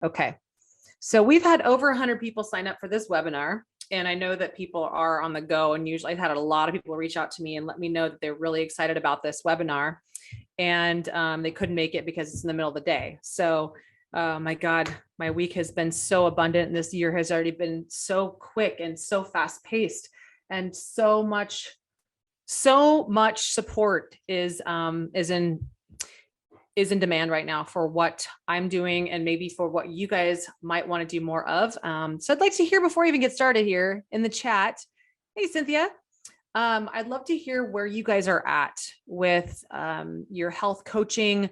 Okay. So we've had over 100 people sign up for this webinar. And I know that people are on the go, and usually I've had a lot of people reach out to me and let me know that they're really excited about this webinar, and they couldn't make it because it's in the middle of the day. So my God, my week has been so abundant, and this year has already been so quick and so fast paced, and so much support is in demand right now for what I'm doing, and maybe for what you guys might want to do more of. So I'd like to hear, before I even get started here in the chat. Hey, Cynthia. I'd love to hear where you guys are at with your health coaching,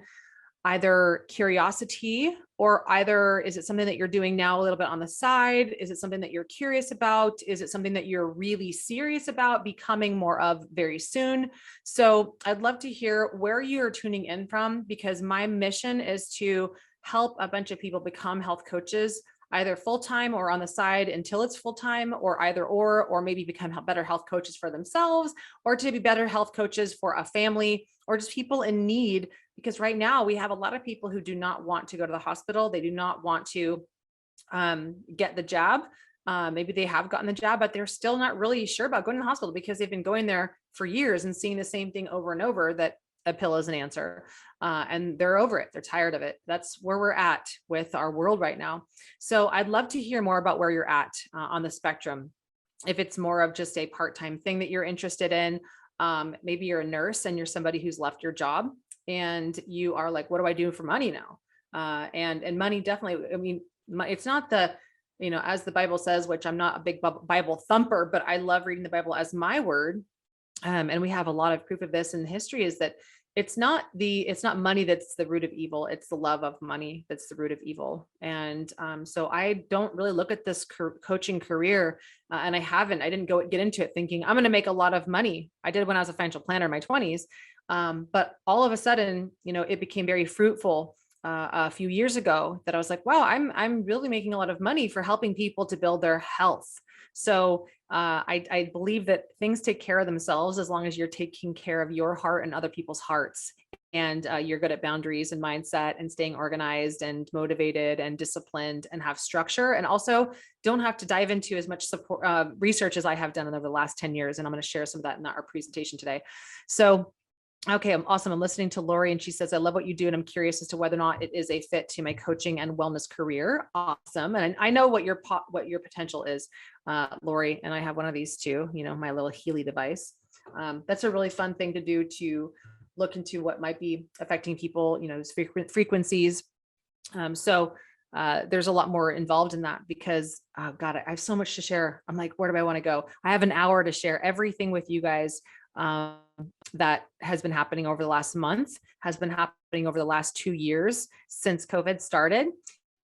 either curiosity, or either is it something that you're doing now a little bit on the side? Is it something that you're curious about? Is it something that you're really serious about becoming more of very soon? So I'd love to hear where you're tuning in from, because my mission is to help a bunch of people become health coaches, either full-time or on the side until it's full-time, or either or maybe become better health coaches for themselves, or to be better health coaches for a family, or just people in need. Because right now we have a lot of people who do not want to go to the hospital. They do not want to get the jab. Maybe they have gotten the jab, but they're still not really sure about going to the hospital because they've been going there for years and seeing the same thing over and over, that a pill is an answer. And they're over it. They're tired of it. That's where we're at with our world right now. So I'd love to hear more about where you're at on the spectrum. If it's more of just a part-time thing that you're interested in, maybe you're a nurse and you're somebody who's left your job and you are like, what do I do for money now? And money definitely, I mean, it's not the, as the Bible says, which I'm not a big Bible thumper, but I love reading the Bible as my word. And we have a lot of proof of this in history, is that it's not money that's the root of evil. It's the love of money that's the root of evil. And so I don't really look at this coaching career, and I didn't get into it thinking I'm going to make a lot of money. I did when I was a financial planner in my 20s. But all of a sudden, it became very fruitful a few years ago, that I was like, wow, I'm really making a lot of money for helping people to build their health. So I believe that things take care of themselves as long as you're taking care of your heart and other people's hearts. And you're good at boundaries and mindset and staying organized and motivated and disciplined and have structure, and also don't have to dive into as much support research as I have done over the last 10 years. And I'm going to share some of that in our presentation today. So okay, I'm awesome. I'm listening to Lori, and she says, I love what you do, and I'm curious as to whether or not it is a fit to my coaching and wellness career. Awesome. And I know what your potential is, Lori, and I have one of these too, my little Healy device. That's a really fun thing to do, to look into what might be affecting people, frequencies. So there's a lot more involved in that, because God, I have so much to share. I'm like, where do I want to go? I have an hour to share everything with you guys. That has been happening over the last month, has been happening over the last 2 years since COVID started,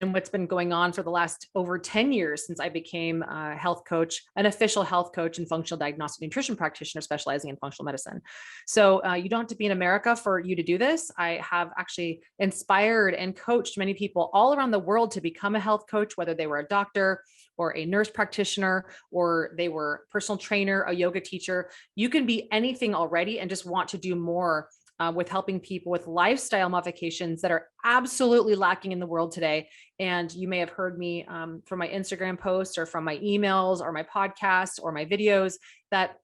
and what's been going on for the last over 10 years since I became a health coach, an official health coach and functional diagnostic nutrition practitioner specializing in functional medicine. So you don't have to be in America for you to do this. I have actually inspired and coached many people all around the world to become a health coach, whether they were a doctor or a nurse practitioner, or they were a personal trainer, a yoga teacher. You can be anything already and just want to do more with helping people with lifestyle modifications that are absolutely lacking in the world today. And you may have heard me from my Instagram posts, or from my emails, or my podcasts, or my videos, that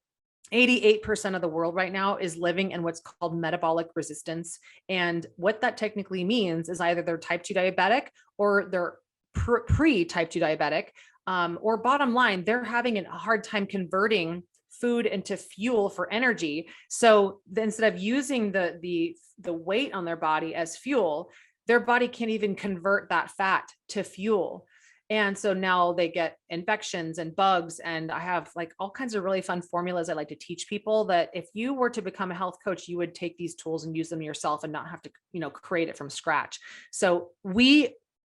88% of the world right now is living in what's called metabolic resistance. And what that technically means is either they're type 2 diabetic, or they're pre-type 2 diabetic, or bottom line, they're having a hard time converting food into fuel for energy. So instead of using the weight on their body as fuel, their body can't even convert that fat to fuel. And so now they get infections and bugs. And I have like all kinds of really fun formulas I like to teach people, that if you were to become a health coach, you would take these tools and use them yourself and not have to, create it from scratch. So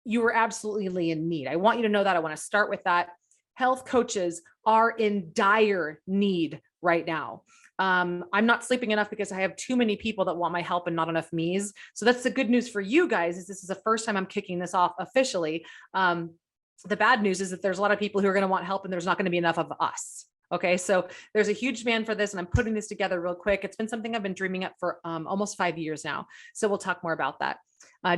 you are absolutely in need. I want you to know that. I want to start with that. Health coaches are in dire need right now. I'm not sleeping enough because I have too many people that want my help and not enough me's. So that's the good news for you guys, is this is the first time I'm kicking this off officially. The bad news is that there's a lot of people who are going to want help, and there's not going to be enough of us. Okay. So there's a huge demand for this, and I'm putting this together real quick. It's been something I've been dreaming up for almost 5 years now. So we'll talk more about that.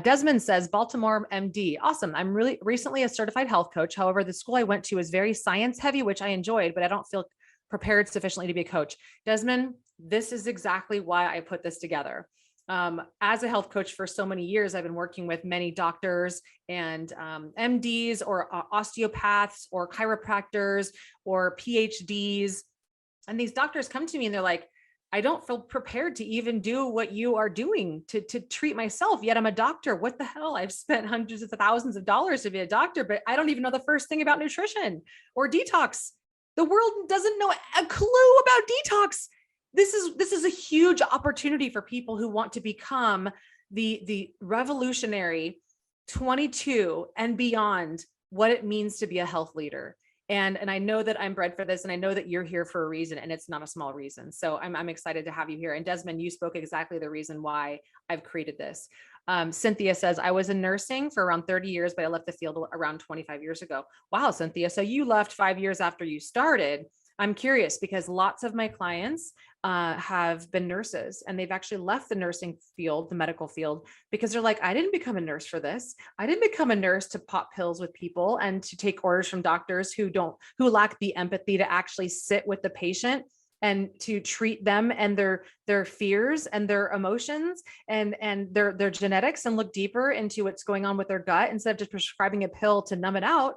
Desmond says, Baltimore MD. Awesome. I'm really recently a certified health coach. However, the school I went to is very science heavy, which I enjoyed, but I don't feel prepared sufficiently to be a coach. Desmond, this is exactly why I put this together. As a health coach for so many years, I've been working with many doctors and MDs or osteopaths or chiropractors or PhDs. And these doctors come to me and they're like, I don't feel prepared to even do what you are doing to treat myself. Yet I'm a doctor. What the hell? I've spent hundreds of thousands of dollars to be a doctor, but I don't even know the first thing about nutrition or detox. The world doesn't know a clue about detox. This is a huge opportunity for people who want to become the revolutionary 22 and beyond what it means to be a health leader. And I know that I'm bred for this, and I know that you're here for a reason, and it's not a small reason. So I'm excited to have you here. And Desmond, you spoke exactly the reason why I've created this. Cynthia says, I was in nursing for around 30 years, but I left the field around 25 years ago. Wow, Cynthia. So you left 5 years after you started. I'm curious because lots of my clients have been nurses, and they've actually left the nursing field, the medical field, because they're like, I didn't become a nurse for this. I didn't become a nurse to pop pills with people and to take orders from doctors who lack the empathy to actually sit with the patient and to treat them and their fears and their emotions and their genetics and look deeper into what's going on with their gut instead of just prescribing a pill to numb it out.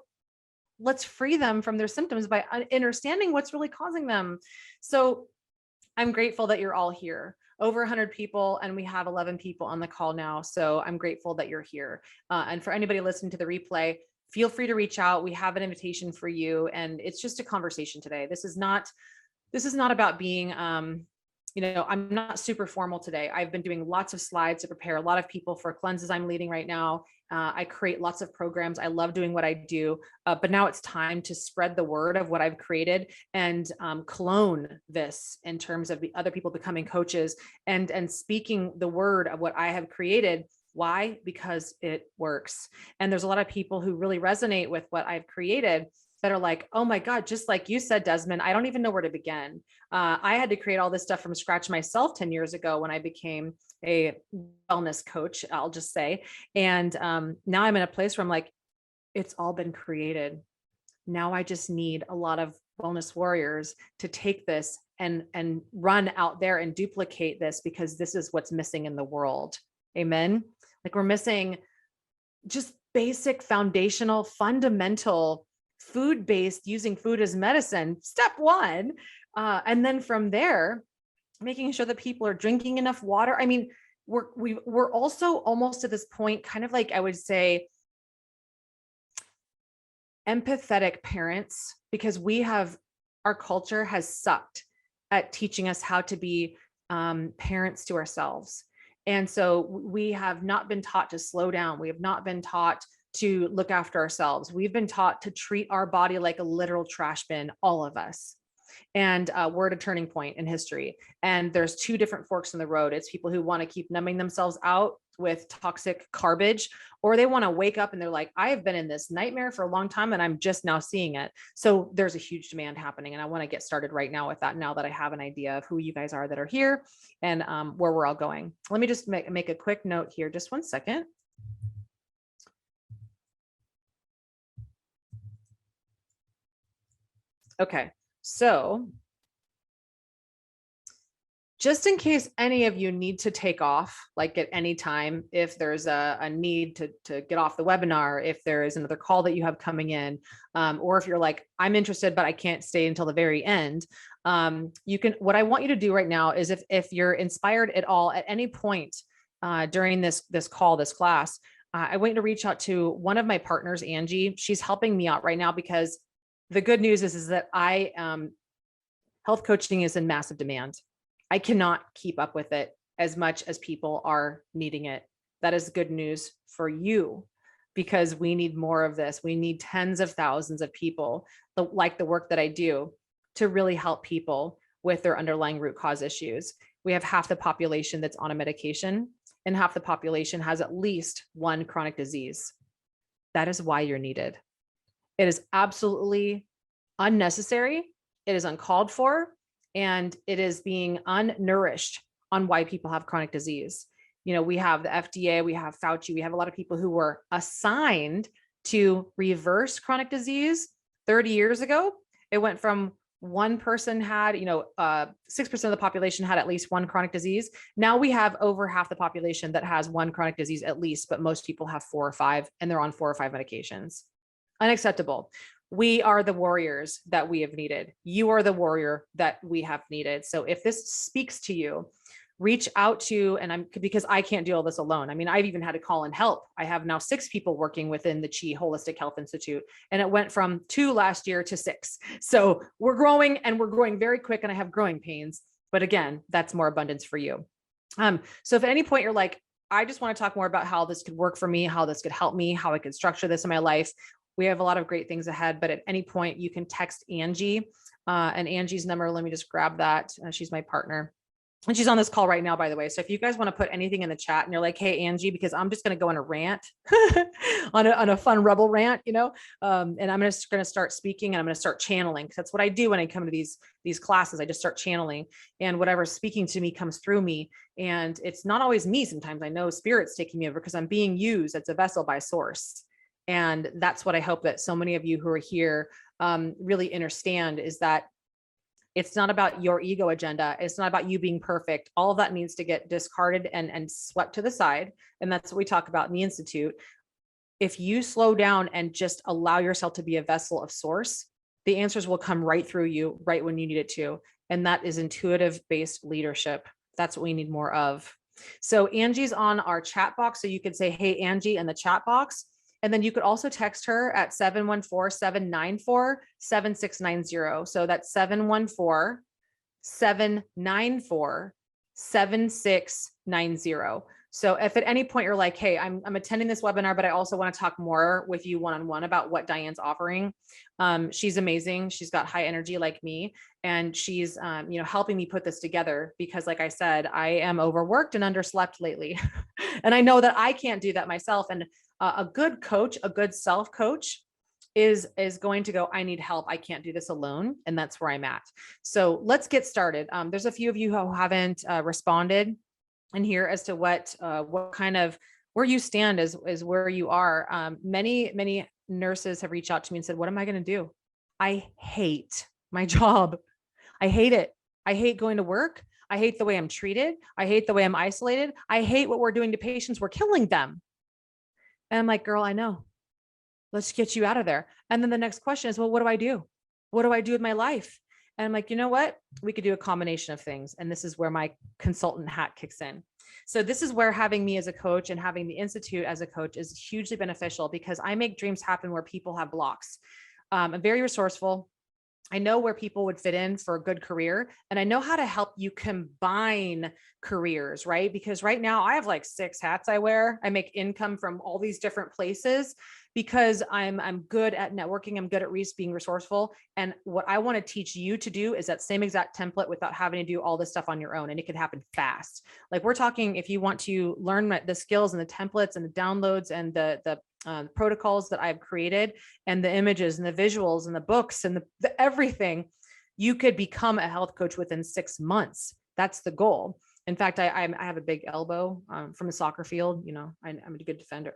Let's free them from their symptoms by understanding what's really causing them. So I'm grateful that you're all here. Over 100 people, and we have 11 people on the call now. So I'm grateful that you're here. And for anybody listening to the replay, feel free to reach out. We have an invitation for you, and it's just a conversation today. This is not about being, I'm not super formal today. I've been doing lots of slides to prepare a lot of people for cleanses I'm leading right now. I create lots of programs. I love doing what I do, but now it's time to spread the word of what I've created and clone this in terms of the other people becoming coaches and speaking the word of what I have created. Why? Because it works. And there's a lot of people who really resonate with what I've created that are like, oh my God, just like you said, Desmond, I don't even know where to begin. I had to create all this stuff from scratch myself 10 years ago when I became a wellness coach, I'll just say. And now I'm in a place where I'm like, it's all been created. Now I just need a lot of wellness warriors to take this and run out there and duplicate this, because this is what's missing in the world. Amen. Like we're missing just basic, foundational, fundamental food-based, using food as medicine, step one. And then from there, making sure that people are drinking enough water. I mean, we're also almost at this point, kind of like, I would say, empathetic parents, because our culture has sucked at teaching us how to be parents to ourselves. And so we have not been taught to slow down. We have not been taught to look after ourselves. We've been taught to treat our body like a literal trash bin, all of us. And we're at a turning point in history. And there's two different forks in the road. It's people who want to keep numbing themselves out with toxic garbage, or they want to wake up and they're like, I have been in this nightmare for a long time and I'm just now seeing it. So there's a huge demand happening. And I want to get started right now with that, now that I have an idea of who you guys are that are here and where we're all going. Let me just make a quick note here. Just one second. Okay, so just in case any of you need to take off, like at any time, if there's a need to get off the webinar, if there is another call that you have coming in, or if you're like, I'm interested, but I can't stay until the very end, what I want you to do right now is if you're inspired at all at any point during this call, this class, I want you to reach out to one of my partners, Angie. She's helping me out right now because the good news is that health coaching is in massive demand. I cannot keep up with it as much as people are needing it. That is good news for you, because we need more of this. We need tens of thousands of people like the work that I do to really help people with their underlying root cause issues. We have half the population that's on a medication, and half the population has at least one chronic disease. That is why you're needed. It is absolutely unnecessary. It is uncalled for, and it is being unnourished on why people have chronic disease. We have the FDA, we have Fauci, we have a lot of people who were assigned to reverse chronic disease 30 years ago. It went from one person had, 6% of the population had at least one chronic disease. Now we have over half the population that has one chronic disease at least, but most people have 4 or 5, and they're on 4 or 5 medications. Unacceptable. We are the warriors that we have needed. You are the warrior that we have needed. So if this speaks to you, reach out to, because I can't do all this alone. I mean, I've even had to call in help. I have now 6 people working within the Chi Holistic Health Institute, and it went from 2 last year to 6. So we're growing, and we're growing very quick, and I have growing pains, but again, that's more abundance for you. So if at any point you're like, I just want to talk more about how this could work for me, how this could help me, how I could structure this in my life, we have a lot of great things ahead, but at any point you can text Angie, and Angie's number, let me just grab that. She's my partner. And she's on this call right now, by the way. So if you guys want to put anything in the chat and you're like, hey, Angie, because I'm just going to go on a rant, on a fun rebel rant, and I'm just going to start speaking, and I'm going to start channeling, because that's what I do when I come to these classes. I just start channeling, and whatever's speaking to me comes through me. And it's not always me. Sometimes I know spirit's taking me over because I'm being used as a vessel by source. And that's what I hope that so many of you who are here really understand, is that it's not about your ego agenda. It's not about you being perfect. All of that needs to get discarded and swept to the side. And that's what we talk about in the Institute. If you slow down and just allow yourself to be a vessel of source, the answers will come right through you, right when you need it to. And that is intuitive-based leadership. That's what we need more of. So Angie's on our chat box. So you could say, hey, Angie, in the chat box. And then you could also text her at 714-794-7690. So that's 714-794-7690. So if at any point you're like, hey, I'm attending this webinar, but I also want to talk more with you one-on-one about what Diane's offering. She's amazing. She's got high energy like me, and she's, helping me put this together, because like I said, I am overworked and underslept lately. And I know that I can't do that myself. And a good coach, a good self coach is going to go, I need help. I can't do this alone. And that's where I'm at. So let's get started. There's a few of you who haven't responded in here as to what kind of, where you stand is where you are. Many nurses have reached out to me and said, what am I going to do? I hate my job. I hate it. I hate going to work. I hate the way I'm treated. I hate the way I'm isolated. I hate what we're doing to patients. We're killing them. And I'm like, girl, I know. Let's get you out of there. And then the next question is, well, what do I do? What do I do with my life? And I'm like, you know what? We could do a combination of things. And this is where my consultant hat kicks in. So this is where having me as a coach and having the Institute as a coach is hugely beneficial, because I make dreams happen where people have blocks. I'm very resourceful. I know where people would fit in for a good career, and I know how to help you combine careers, right? Because right now I have like 6 hats I wear. I make income from all these different places because I'm good at networking. I'm good at being resourceful. And what I want to teach you to do is that same exact template without having to do all this stuff on your own. And it can happen fast. Like we're talking, if you want to learn the skills and the templates and the downloads and the protocols that I've created, and the images and the visuals and the books and the everything, you could become a health coach within 6 months. That's the goal. In fact, I have a big elbow from the soccer field. I'm a good defender.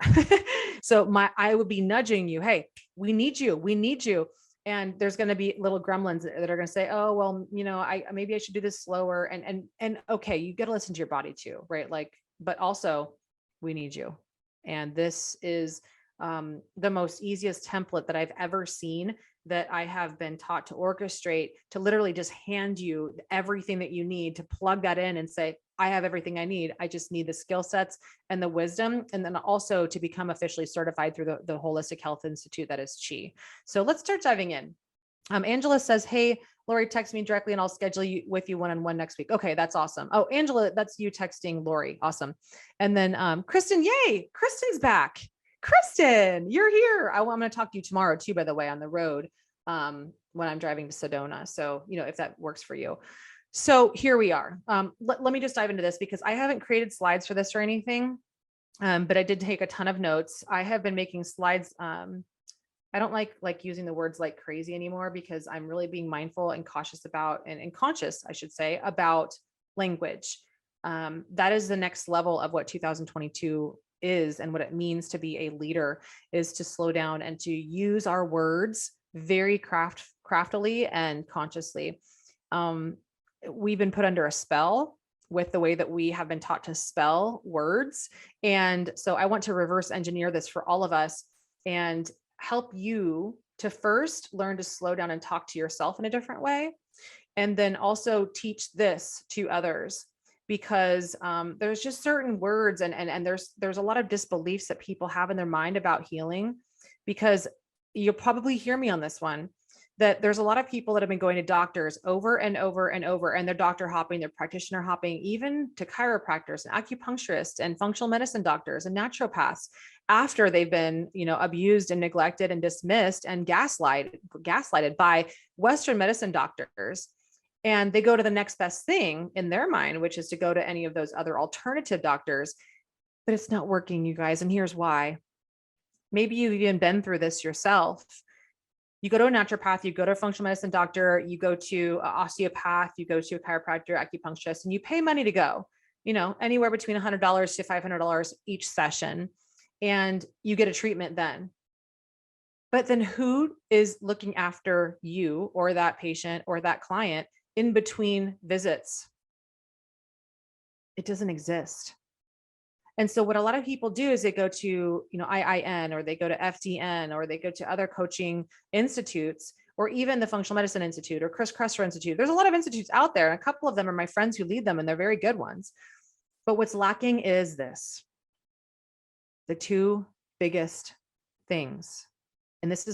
So I would be nudging you. Hey, we need you. We need you. And there's going to be little gremlins that are going to say, oh, well, maybe I should do this slower. And okay, you got to listen to your body too, right? Like, but also we need you. And this is the most easiest template that I've ever seen, that I have been taught to orchestrate, to literally just hand you everything that you need to plug that in and say, I have everything I need. I just need the skill sets and the wisdom. And then also to become officially certified through the Holistic Health Institute, that is Chi. So let's start diving in. Angela says, hey, Lori, text me directly and I'll schedule you with you one-on-one next week. Okay, that's awesome. Oh, Angela, that's you texting Lori. Awesome. And then Kristen, yay, Kristen's back. Kristen, you're here. I'm going to talk to you tomorrow too, by the way, on the road when I'm driving to Sedona. So, if that works for you. So here we are. Let me just dive into this, because I haven't created slides for this or anything, but I did take a ton of notes. I have been making slides. I don't like using the words like crazy anymore, because I'm really being mindful and cautious about, and conscious, I should say, about language. that is the next level of what 2022 is, and what it means to be a leader is to slow down and to use our words very craftily and consciously. We've been put under a spell with the way that we have been taught to spell words. And so I want to reverse engineer this for all of us and help you to first learn to slow down and talk to yourself in a different way. And then also teach this to others, because there's just certain words and there's a lot of disbeliefs that people have in their mind about healing, because you'll probably hear me on this one, that there's a lot of people that have been going to doctors over and over and over, and they're doctor hopping, they're practitioner hopping, even to chiropractors and acupuncturists and functional medicine doctors and naturopaths, after they've been, abused and neglected and dismissed and gaslighted by Western medicine doctors. And they go to the next best thing in their mind, which is to go to any of those other alternative doctors, but it's not working, you guys. And here's why. Maybe you've even been through this yourself. You go to a naturopath, you go to a functional medicine doctor, you go to an osteopath, you go to a chiropractor, acupuncturist, and you pay money to go, anywhere between $100 to $500 each session. And you get a treatment then. But then who is looking after you or that patient or that client in between visits? It doesn't exist. And so what a lot of people do is they go to, IIN, or they go to FDN, or they go to other coaching institutes, or even the Functional Medicine Institute or Chris Kresser Institute. There's a lot of institutes out there, and a couple of them are my friends who lead them, and they're very good ones. But what's lacking is this: the two biggest things. And this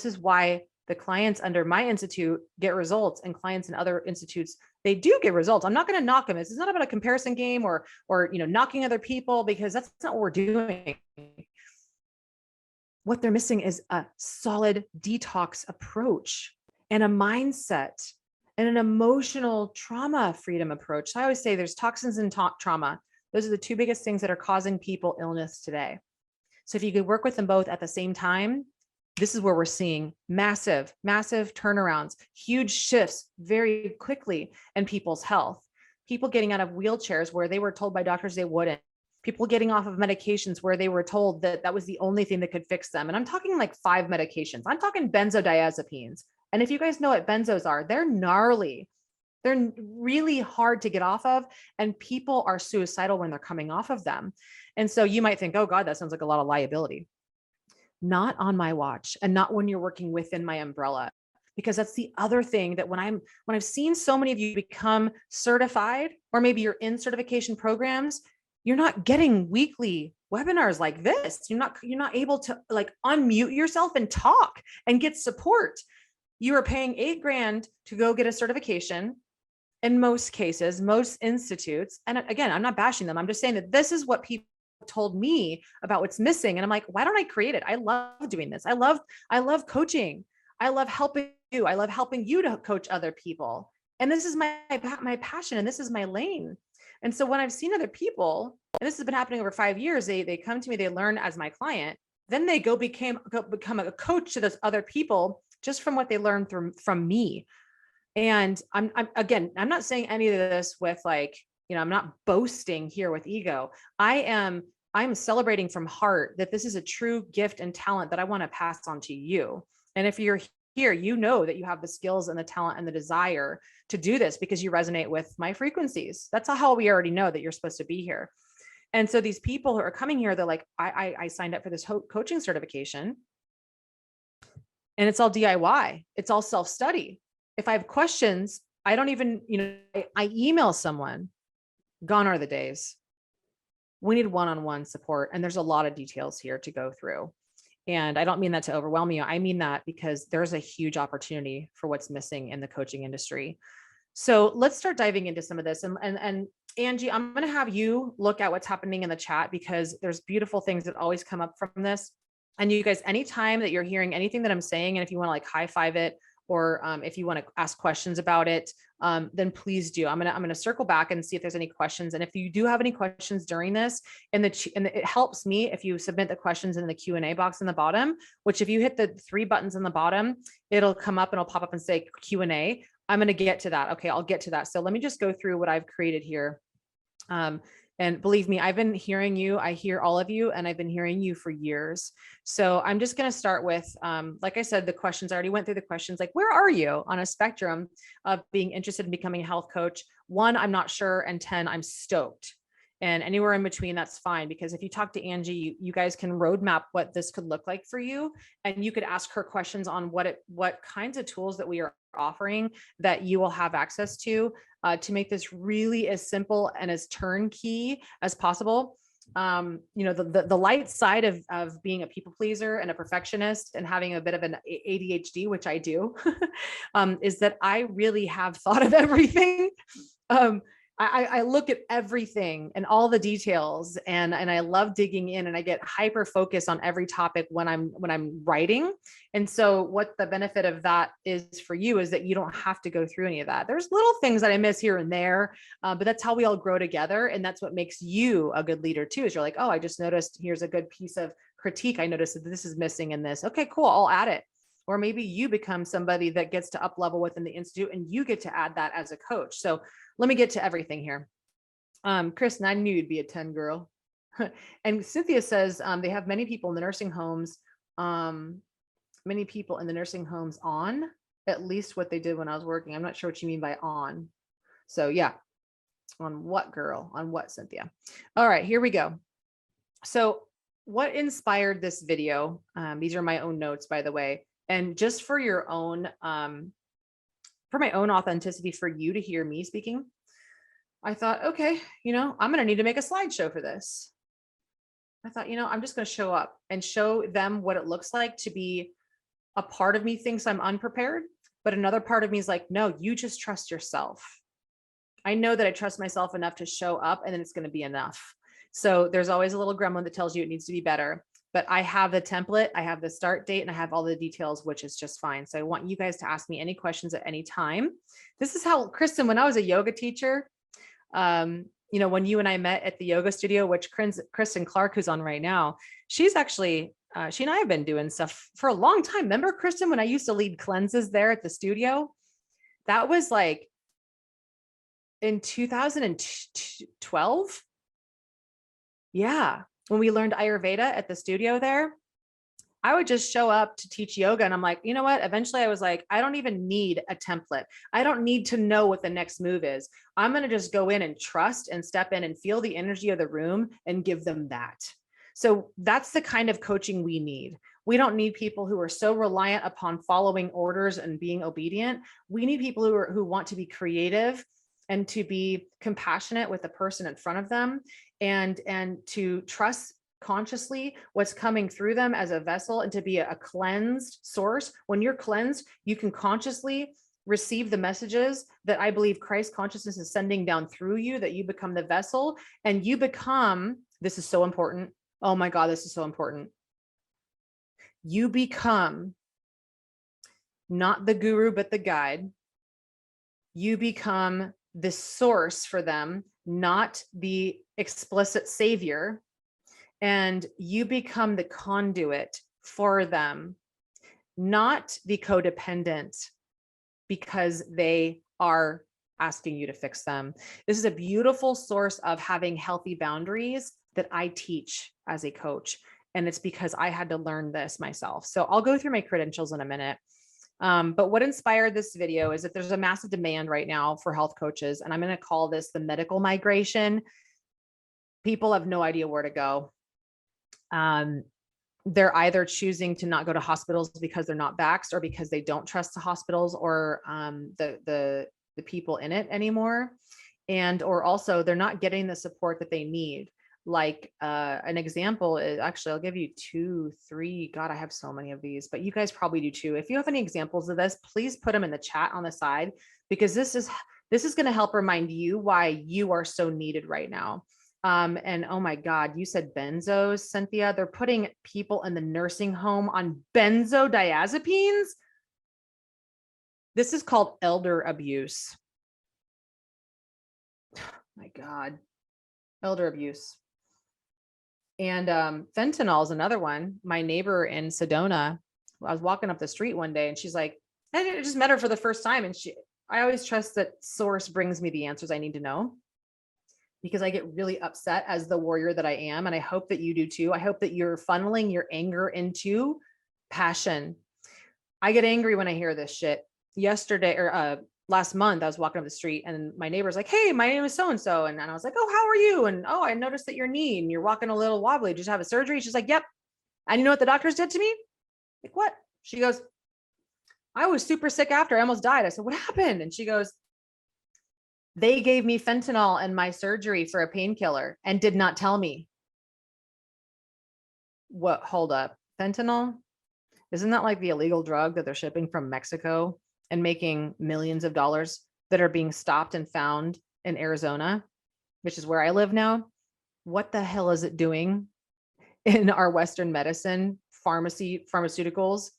is why the clients under my institute get results, and clients in other institutes, they do get results. I'm not going to knock them. This is not about a comparison game or knocking other people, because that's not what we're doing. What they're missing is a solid detox approach and a mindset and an emotional trauma freedom approach. So I always say there's toxins and trauma. Those are the two biggest things that are causing people illness today. So if you could work with them both at the same time, this is where we're seeing massive turnarounds, huge shifts very quickly in people's health. People getting out of wheelchairs where they were told by doctors they wouldn't. People getting off of medications where they were told that that was the only thing that could fix them. And I'm talking like 5 medications. I'm talking benzodiazepines. And if you guys know what benzos are, they're gnarly. They're really hard to get off of, and people are suicidal when they're coming off of them. And so you might think, oh God, that sounds like a lot of liability. Not on my watch, and not when you're working within my umbrella, because that's the other thing, that when I've seen so many of you become certified, or maybe you're in certification programs, you're not getting weekly webinars like this. You're not able to like unmute yourself and talk and get support. You are paying $8,000 to go get a certification in most cases, most institutes. And again, I'm not bashing them. I'm just saying that this is what people told me about what's missing. And I'm like, why don't I create it? I love doing this. I love coaching. I love helping you. I love helping you to coach other people. And this is my passion, and this is my lane. And so when I've seen other people, and this has been happening over 5 years, they come to me, they learn as my client, then they become a coach to those other people just from what they learned from me. And I'm not saying any of this with like, I'm not boasting here with ego. I'm celebrating from heart that this is a true gift and talent that I want to pass on to you. And if you're here, you know that you have the skills and the talent and the desire to do this because you resonate with my frequencies. That's how we already know that you're supposed to be here. And so these people who are coming here, they're like, I signed up for this coaching certification, and it's all DIY. It's all self-study. If I have questions, I don't even, I email someone. Gone are the days. We need one-on-one support. And there's a lot of details here to go through. And I don't mean that to overwhelm you. I mean that because there's a huge opportunity for what's missing in the coaching industry. So let's start diving into some of this. And Angie, I'm going to have you look at what's happening in the chat, because there's beautiful things that always come up from this. And you guys, anytime that you're hearing anything that I'm saying, and if you want to like high five it, or if you want to ask questions about it, then please do. I'm gonna circle back and see if there's any questions. And if you do have any questions during this, and it helps me if you submit the questions in the Q&A box in the bottom, which if you hit the 3 buttons in the bottom, it'll come up and it'll pop up and say Q&A. I'm going to get to that. Okay, I'll get to that. So let me just go through what I've created here. And believe me, I've been hearing you. I hear all of you, and I've been hearing you for years. So I'm just going to start with, like I said, the questions. I already went through the questions, like, where are you on a spectrum of being interested in becoming a health coach? 1, I'm not sure. And 10, I'm stoked. And anywhere in between, that's fine. Because if you talk to Angie, you guys can roadmap what this could look like for you. And you could ask her questions on what kinds of tools that we are offering that you will have access to make this really as simple and as turnkey as possible. The light side of being a people pleaser and a perfectionist and having a bit of an ADHD, which I do, is that I really have thought of everything. I look at everything and all the details, and I love digging in, and I get hyper focused on every topic when I'm writing. And so what the benefit of that is for you is that you don't have to go through any of that. There's little things that I miss here and there, but that's how we all grow together. And that's what makes you a good leader too, is you're like, oh, I just noticed here's a good piece of critique. I noticed that this is missing in this. Okay, cool. I'll add it. Or maybe you become somebody that gets to up level within the institute and you get to add that as a coach. So let me get to everything here. Kristen, I knew you'd be a 10 girl. And Cynthia says they have many people in the nursing homes, on at least what they did when I was working. I'm not sure what you mean by on. So yeah, on what, girl? On what, Cynthia? All right, here we go. So what inspired this video? These are my own notes, by the way. And just for your own, for my own authenticity, for you to hear me speaking, I thought, okay, I'm going to need to make a slideshow for this. I thought, I'm just going to show up and show them what it looks like to be a part of me thinks I'm unprepared, but another part of me is like, no, you just trust yourself. I know that I trust myself enough to show up, and then it's going to be enough. So there's always a little gremlin that tells you it needs to be better. But I have the template, I have the start date, and I have all the details, which is just fine. So I want you guys to ask me any questions at any time. This is how, Kristen, when I was a yoga teacher, when you and I met at the yoga studio, which Kristen Clark, who's on right now, she's actually, she and I have been doing stuff for a long time. Remember, Kristen, when I used to lead cleanses there at the studio? That was like in 2012. Yeah. When we learned Ayurveda at the studio there, I would just show up to teach yoga. And I'm like, you know what? Eventually I was like, I don't even need a template. I don't need to know what the next move is. I'm going to just go in and trust and step in and feel the energy of the room and give them that. So that's the kind of coaching we need. We don't need people who are so reliant upon following orders and being obedient. We need people who want to be creative and to be compassionate with the person in front of them, and to trust consciously what's coming through them as a vessel, and to be a cleansed source. When you're cleansed, you can consciously receive the messages that I believe Christ consciousness is sending down through you, that you become the vessel, and you become, this is so important. Oh my God, this is so important. You become not the guru, but the guide. You become the source for them, not the explicit savior. And you become the conduit for them, not the codependent because they are asking you to fix them. This is a beautiful source of having healthy boundaries that I teach as a coach. And it's because I had to learn this myself. So I'll go through my credentials in a minute. But what inspired this video is that there's a massive demand right now for health coaches, and I'm going to call this the medical migration. People have no idea where to go. They're either choosing to not go to hospitals because they're not vaxxed, or because they don't trust the hospitals or the people in it anymore. Or also they're not getting the support that they need. Like an example is, actually, I'll give you 2, 3. God, I have so many of these, but you guys probably do too. If you have any examples of this, please put them in the chat on the side, because this is going to help remind you why you are so needed right now. And oh my God, you said benzos, Cynthia. They're putting people in the nursing home on benzodiazepines. This is called elder abuse. My God, elder abuse. And fentanyl is another one. My neighbor in Sedona, I was walking up the street one day and she's like, I just met her for the first time. And I always trust that source brings me the answers I need to know. because I get really upset as the warrior that I am. And I hope that you do too. I hope that you're funneling your anger into passion. I get angry when I hear this shit. Yesterday or last month, I was walking up the street and my neighbor's like, "Hey, my name is so-and-so." And I was like, "Oh, how are you?" And, "Oh, I noticed that your knee and you're walking a little wobbly. Did you have a surgery?" She's like, "Yep." And you know what the doctors did to me? Like, "What?" She goes, "I was super sick after. I almost died." I said, "What happened?" And she goes, "They gave me fentanyl in my surgery for a painkiller and did not tell me." What? Hold up. Fentanyl? Isn't that like the illegal drug that they're shipping from Mexico and making millions of dollars that are being stopped and found in Arizona, which is where I live now? What the hell is it doing in our Western medicine, pharmaceuticals?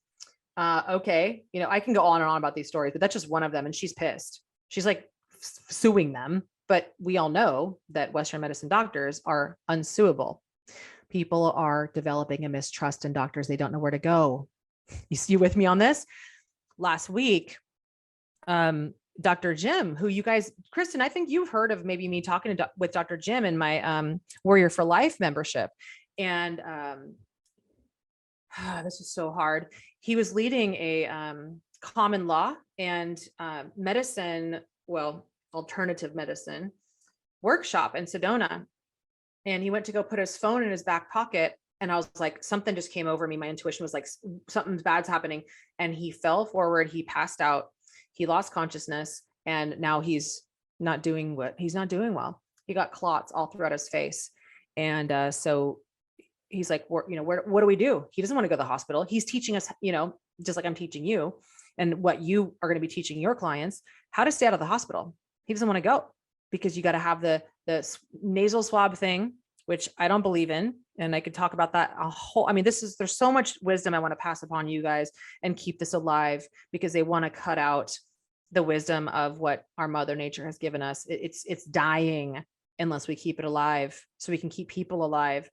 Okay. You know, I can go on and on about these stories, but that's just one of them. And she's pissed. She's like suing them, but we all know that Western medicine doctors are unsuable. People are developing a mistrust in doctors. They don't know where to go. You with me on this? Last week, Dr. Jim, who you guys, Kristen, I think you've heard of maybe me talking with Dr. Jim in my Warrior for Life membership. And this is so hard. He was leading a common law and medicine, well, alternative medicine workshop in Sedona. And he went to go put his phone in his back pocket. And I was like, something just came over me. My intuition was like, something bad's happening. And he fell forward. He passed out. He lost consciousness. And now he's not doing well. He got clots all throughout his face. And so he's like, what do we do? He doesn't want to go to the hospital. He's teaching us, just like I'm teaching you and what you are going to be teaching your clients, how to stay out of the hospital. He doesn't want to go because you got to have the nasal swab thing, which I don't believe in. And I could talk about that there's so much wisdom I want to pass upon you guys and keep this alive because they want to cut out the wisdom of what our mother nature has given us. It's dying unless we keep it alive so we can keep people alive.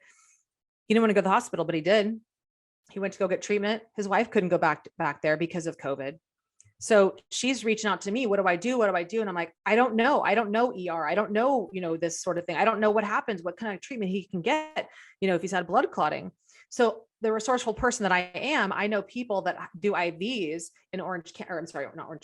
He didn't want to go to the hospital, but he did. He went to go get treatment. His wife couldn't go back there because of COVID. So she's reaching out to me. What do I do? What do I do? And I'm like, I don't know. I don't know ER. I don't know, this sort of thing. I don't know what happens, what kind of treatment he can get, if he's had blood clotting. So the resourceful person that I am, I know people that do IVs in not Orange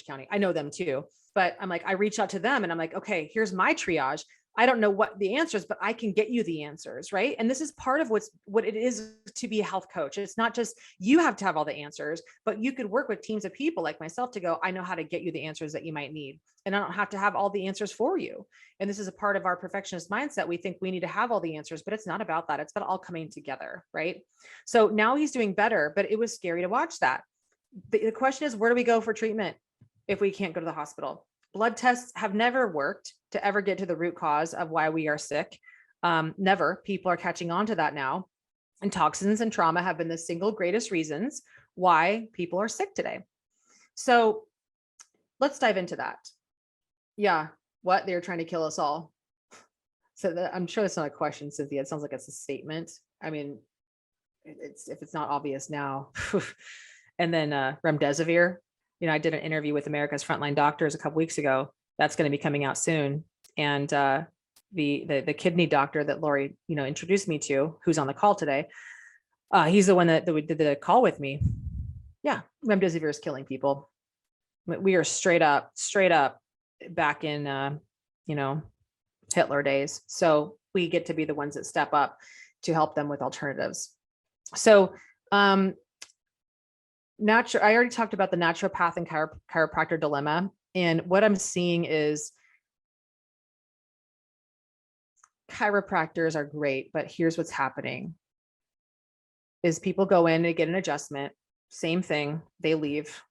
County. I know them too, but I'm like, I reach out to them and I'm like, okay, here's my triage. I don't know what the answers, but I can get you the answers. Right. And this is part of what it is to be a health coach. It's not just you have to have all the answers, but you could work with teams of people like myself to go, I know how to get you the answers that you might need. And I don't have to have all the answers for you. And this is a part of our perfectionist mindset. We think we need to have all the answers, but it's not about that. It's about all coming together. Right. So now he's doing better, but it was scary to watch that. The question is, where do we go for treatment if we can't go to the hospital? Blood tests have never worked to ever get to the root cause of why we are sick. Never. People are catching on to that now. And toxins and trauma have been the single greatest reasons why people are sick today. So let's dive into that. Yeah. What? They're trying to kill us all. So I'm sure that's not a question, Cynthia. It sounds like it's a statement. I mean, if it's not obvious now. And then remdesivir. I did an interview with America's Frontline Doctors a couple weeks ago. That's going to be coming out soon. And the kidney doctor that Lori, introduced me to, who's on the call today, he's the one that did the call with me. Yeah, remdesivir is killing people. We are straight up back in, Hitler days. So we get to be the ones that step up to help them with alternatives. So I already talked about the naturopath and chiropractor dilemma. And what I'm seeing is chiropractors are great, but here's what's happening is people go in to get an adjustment, same thing, they leave.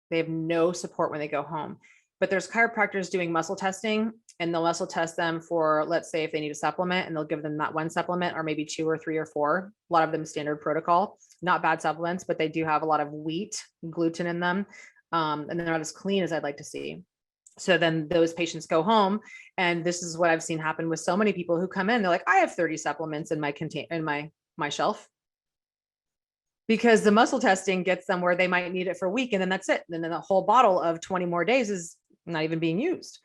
They have no support when they go home. But there's chiropractors doing muscle testing, and they'll muscle test them for, let's say, if they need a supplement, and they'll give them that one supplement or maybe 2 or 3 or 4, a lot of them standard protocol, not bad supplements, but they do have a lot of wheat, gluten in them. And they're not as clean as I'd like to see. So then those patients go home, and this is what I've seen happen with so many people who come in. They're like, I have 30 supplements in my shelf, because the muscle testing gets them where they might need it for a week, and then that's it. And then the whole bottle of 20 more days is not even being used.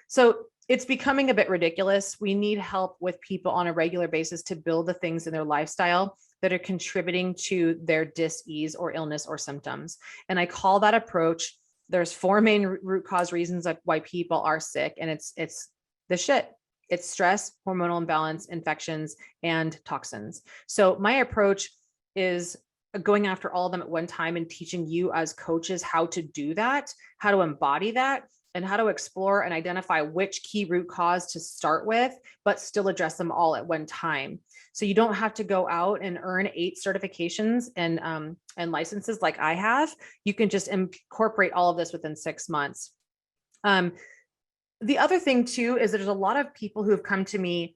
So it's becoming a bit ridiculous. We need help with people on a regular basis to build the things in their lifestyle that are contributing to their dis-ease or illness or symptoms. And I call that approach, there's four main root cause reasons of why people are sick. And it's the shit. It's stress, hormonal imbalance, infections, and toxins. So my approach is going after all of them at one time and teaching you as coaches how to do that, how to embody that, and how to explore and identify which key root cause to start with, but still address them all at one time. So you don't have to go out and earn 8 certifications and licenses like I have. You can just incorporate all of this within 6 months. The other thing too is there's a lot of people who have come to me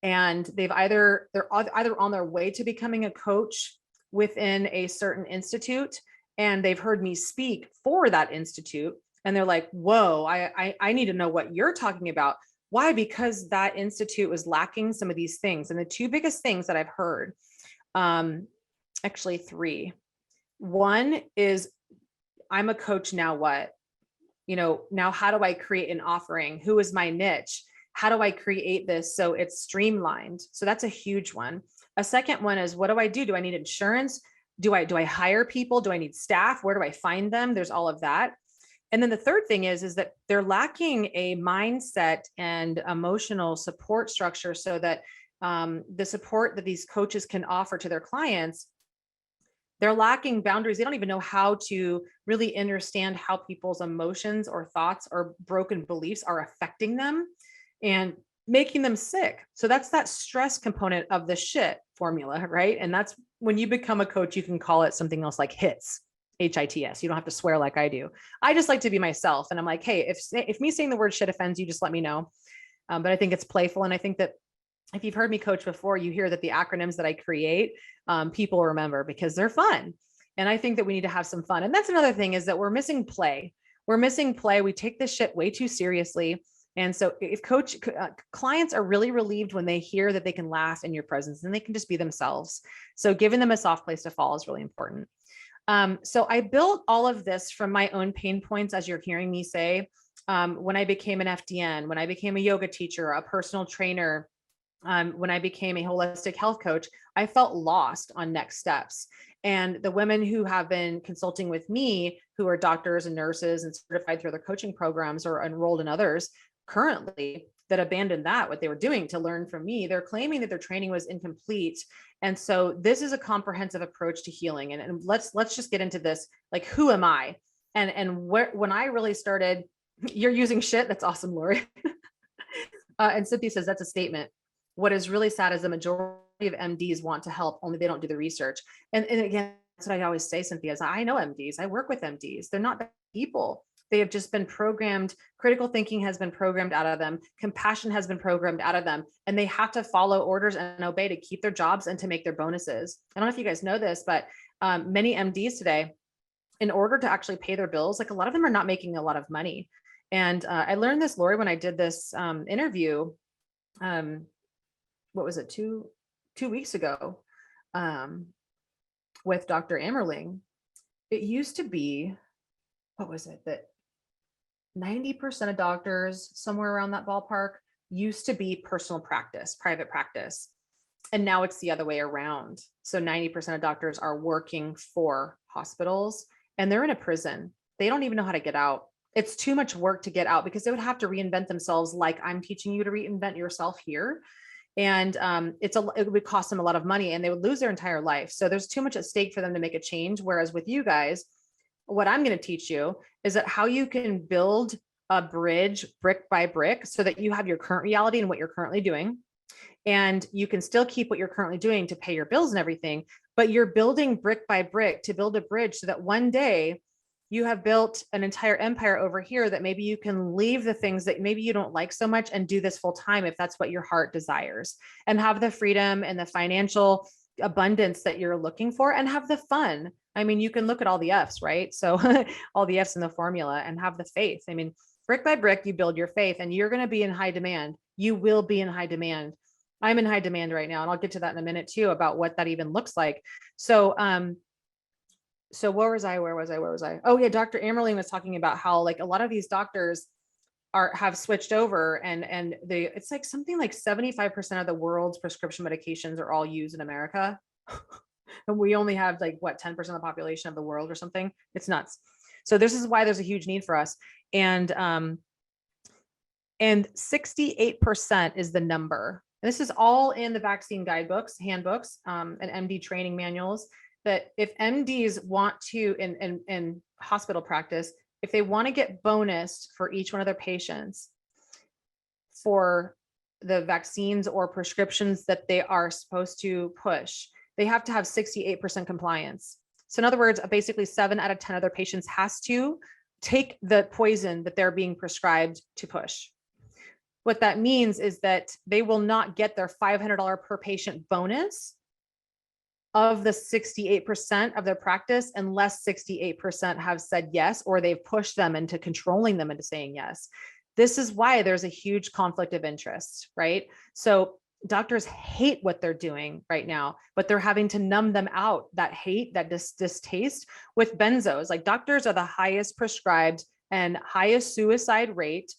and they're either on their way to becoming a coach within a certain institute, and they've heard me speak for that institute. And they're like, whoa, I need to know what you're talking about. Why? Because that institute was lacking some of these things. And the 2 biggest things that I've heard, actually 3. One is, I'm a coach, now what? Now how do I create an offering? Who is my niche? How do I create this so it's streamlined? So that's a huge one. A second one is, what do I do? Do I need insurance? Do I hire people? Do I need staff? Where do I find them? There's all of that. And then the third thing is that they're lacking a mindset and emotional support structure so that the support that these coaches can offer to their clients, they're lacking boundaries. They don't even know how to really understand how people's emotions or thoughts or broken beliefs are affecting them and making them sick. So that's that stress component of the shit formula, right? And that's when you become a coach, you can call it something else like HITS. HITS. You don't have to swear like I do. I just like to be myself. And I'm like, hey, if me saying the word shit offends you, just let me know. But I think it's playful. And I think that if you've heard me coach before, you hear that the acronyms that I create, people remember because they're fun. And I think that we need to have some fun. And that's another thing, is that we're missing play. We're missing play. We take this shit way too seriously. And so if clients are really relieved when they hear that they can laugh in your presence and they can just be themselves. So giving them a soft place to fall is really important. So I built all of this from my own pain points, as you're hearing me say, when I became an FDN, when I became a yoga teacher, a personal trainer, when I became a holistic health coach, I felt lost on next steps. And the women who have been consulting with me, who are doctors and nurses and certified through their coaching programs or enrolled in others currently, that abandoned what they were doing to learn from me, they're claiming that their training was incomplete. And so this is a comprehensive approach to healing. And let's just get into this. Like, who am I? And when I really started, you're using shit. That's awesome, Lori. And Cynthia says that's a statement. What is really sad is the majority of MDs want to help, only they don't do the research. And again, that's what I always say, Cynthia, is I know MDs. I work with MDs. They're not bad people. They have just been programmed. Critical thinking has been programmed out of them. Compassion has been programmed out of them. And they have to follow orders and obey to keep their jobs and to make their bonuses. I don't know if you guys know this, but many MDs today, in order to actually pay their bills, like a lot of them are not making a lot of money. And I learned this, Lori, when I did this interview, what was it, two weeks ago, with Dr. Ammerling. It used to be, what was it, that 90% of doctors, somewhere around that ballpark, used to be personal practice, private practice. And now it's the other way around. So 90% of doctors are working for hospitals and they're in a prison. They don't even know how to get out. It's too much work to get out because they would have to reinvent themselves, like I'm teaching you to reinvent yourself here. And it would cost them a lot of money and they would lose their entire life. So there's too much at stake for them to make a change. Whereas with you guys, what I'm going to teach you is that how you can build a bridge brick by brick so that you have your current reality and what you're currently doing. And you can still keep what you're currently doing to pay your bills and everything, but you're building brick by brick to build a bridge so that one day you have built an entire empire over here that maybe you can leave the things that maybe you don't like so much and do this full time if that's what your heart desires, and have the freedom and the financial abundance that you're looking for and have the fun. I mean, you can look at all the F's, right? So all the F's in the formula, and have the faith. I mean, brick by brick, you build your faith and you're going to be in high demand. You will be in high demand. I'm in high demand right now. And I'll get to that in a minute too, about what that even looks like. So, where was I? Oh yeah. Dr. Ammerling was talking about how like a lot of these doctors, have switched over, and it's like something like 75% of the world's prescription medications are all used in America. And we only have like what, 10% of the population of the world or something. It's nuts. So this is why there's a huge need for us. And 68% is the number. And this is all in the vaccine guidebooks, handbooks, and MD training manuals, that if MDs want to, in hospital practice, if they want to get bonused for each one of their patients for the vaccines or prescriptions that they are supposed to push, they have to have 68% compliance. So in other words, basically 7 out of 10 of their patients has to take the poison that they're being prescribed to push. What that means is that they will not get their $500 per patient bonus of the 68% of their practice unless 68% have said yes, or they've pushed them into controlling them into saying yes. This is why there's a huge conflict of interest, right? So doctors hate what they're doing right now, but they're having to numb them out, that hate, that distaste, with benzos. Like, doctors are the highest prescribed and highest suicide rate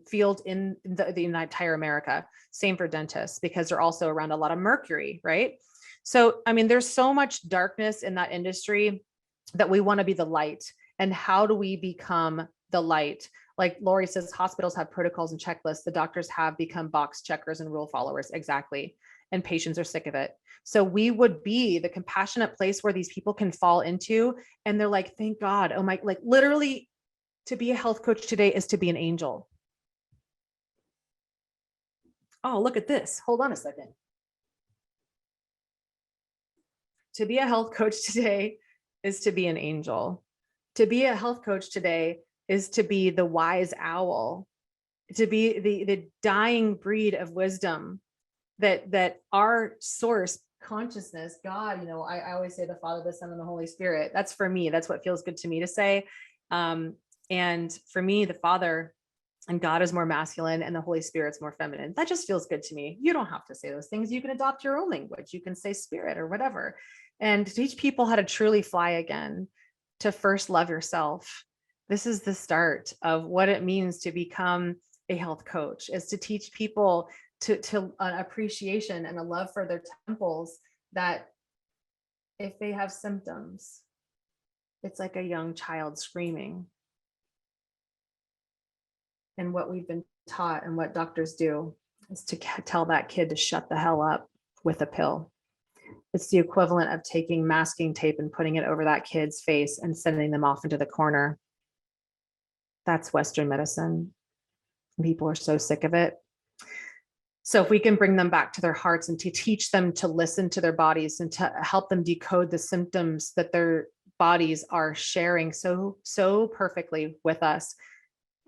field in the entire America. Same for dentists, because they're also around a lot of mercury, right? So, I mean, there's so much darkness in that industry that we want to be the light. And how do we become the light? Like Lori says, hospitals have protocols and checklists. The doctors have become box checkers and rule followers. Exactly. And patients are sick of it. So we would be the compassionate place where these people can fall into. And they're like, thank God. Oh my, like, literally, to be a health coach today is to be an angel. Oh, look at this. Hold on a second. To be a health coach today is to be an angel. To be a health coach today is to be the wise owl, to be the dying breed of wisdom that our source consciousness, God, I always say the Father, the Son, and the Holy Spirit. That's for me. That's what feels good to me to say. And for me, the Father and God is more masculine and the Holy Spirit's more feminine. That just feels good to me. You don't have to say those things. You can adopt your own language. You can say spirit or whatever. And to teach people how to truly fly again, to first love yourself. This is the start of what it means to become a health coach, is to teach people to an appreciation and a love for their temples, that if they have symptoms, it's like a young child screaming. And what we've been taught and what doctors do is to tell that kid to shut the hell up with a pill. It's the equivalent of taking masking tape and putting it over that kid's face and sending them off into the corner. That's Western medicine. People are so sick of it. So if we can bring them back to their hearts and to teach them to listen to their bodies and to help them decode the symptoms that their bodies are sharing so perfectly with us.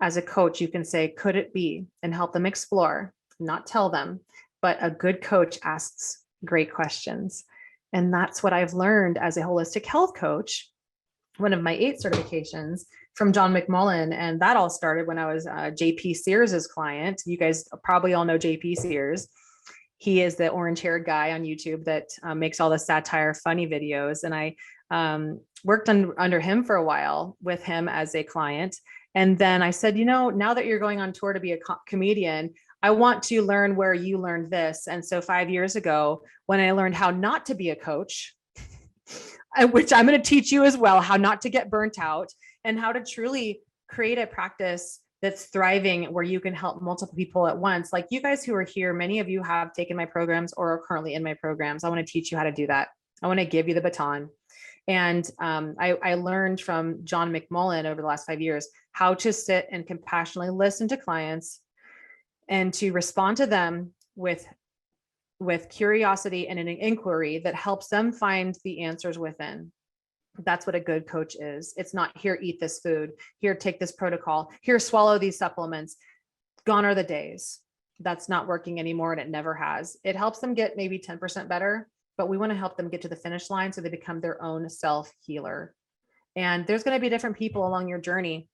As a coach, you can say, could it be, and help them explore, not tell them, but a good coach asks great questions. And that's what I've learned as a holistic health coach, one of my 8 certifications from John McMullen. And that all started when I was JP Sears's client. You guys probably all know JP Sears. He is the orange-haired guy on YouTube that makes all the satire funny videos. And I worked under him for a while with him as a client. And then I said, now that you're going on tour to be a comedian, I want to learn where you learned this. And so 5 years ago, when I learned how not to be a coach, which I'm going to teach you as well, how not to get burnt out and how to truly create a practice that's thriving, where you can help multiple people at once. Like you guys who are here, many of you have taken my programs or are currently in my programs. I want to teach you how to do that. I want to give you the baton. And I learned from John McMullen over the last 5 years how to sit and compassionately listen to clients and to respond to them with curiosity and an inquiry that helps them find the answers within. That's what a good coach is. It's not, here, eat this food, here, take this protocol, here, swallow these supplements. Gone are the days. That's not working anymore, and it never has. It helps them get maybe 10% better, but we want to help them get to the finish line so they become their own self-healer. And there's going to be different people along your journey.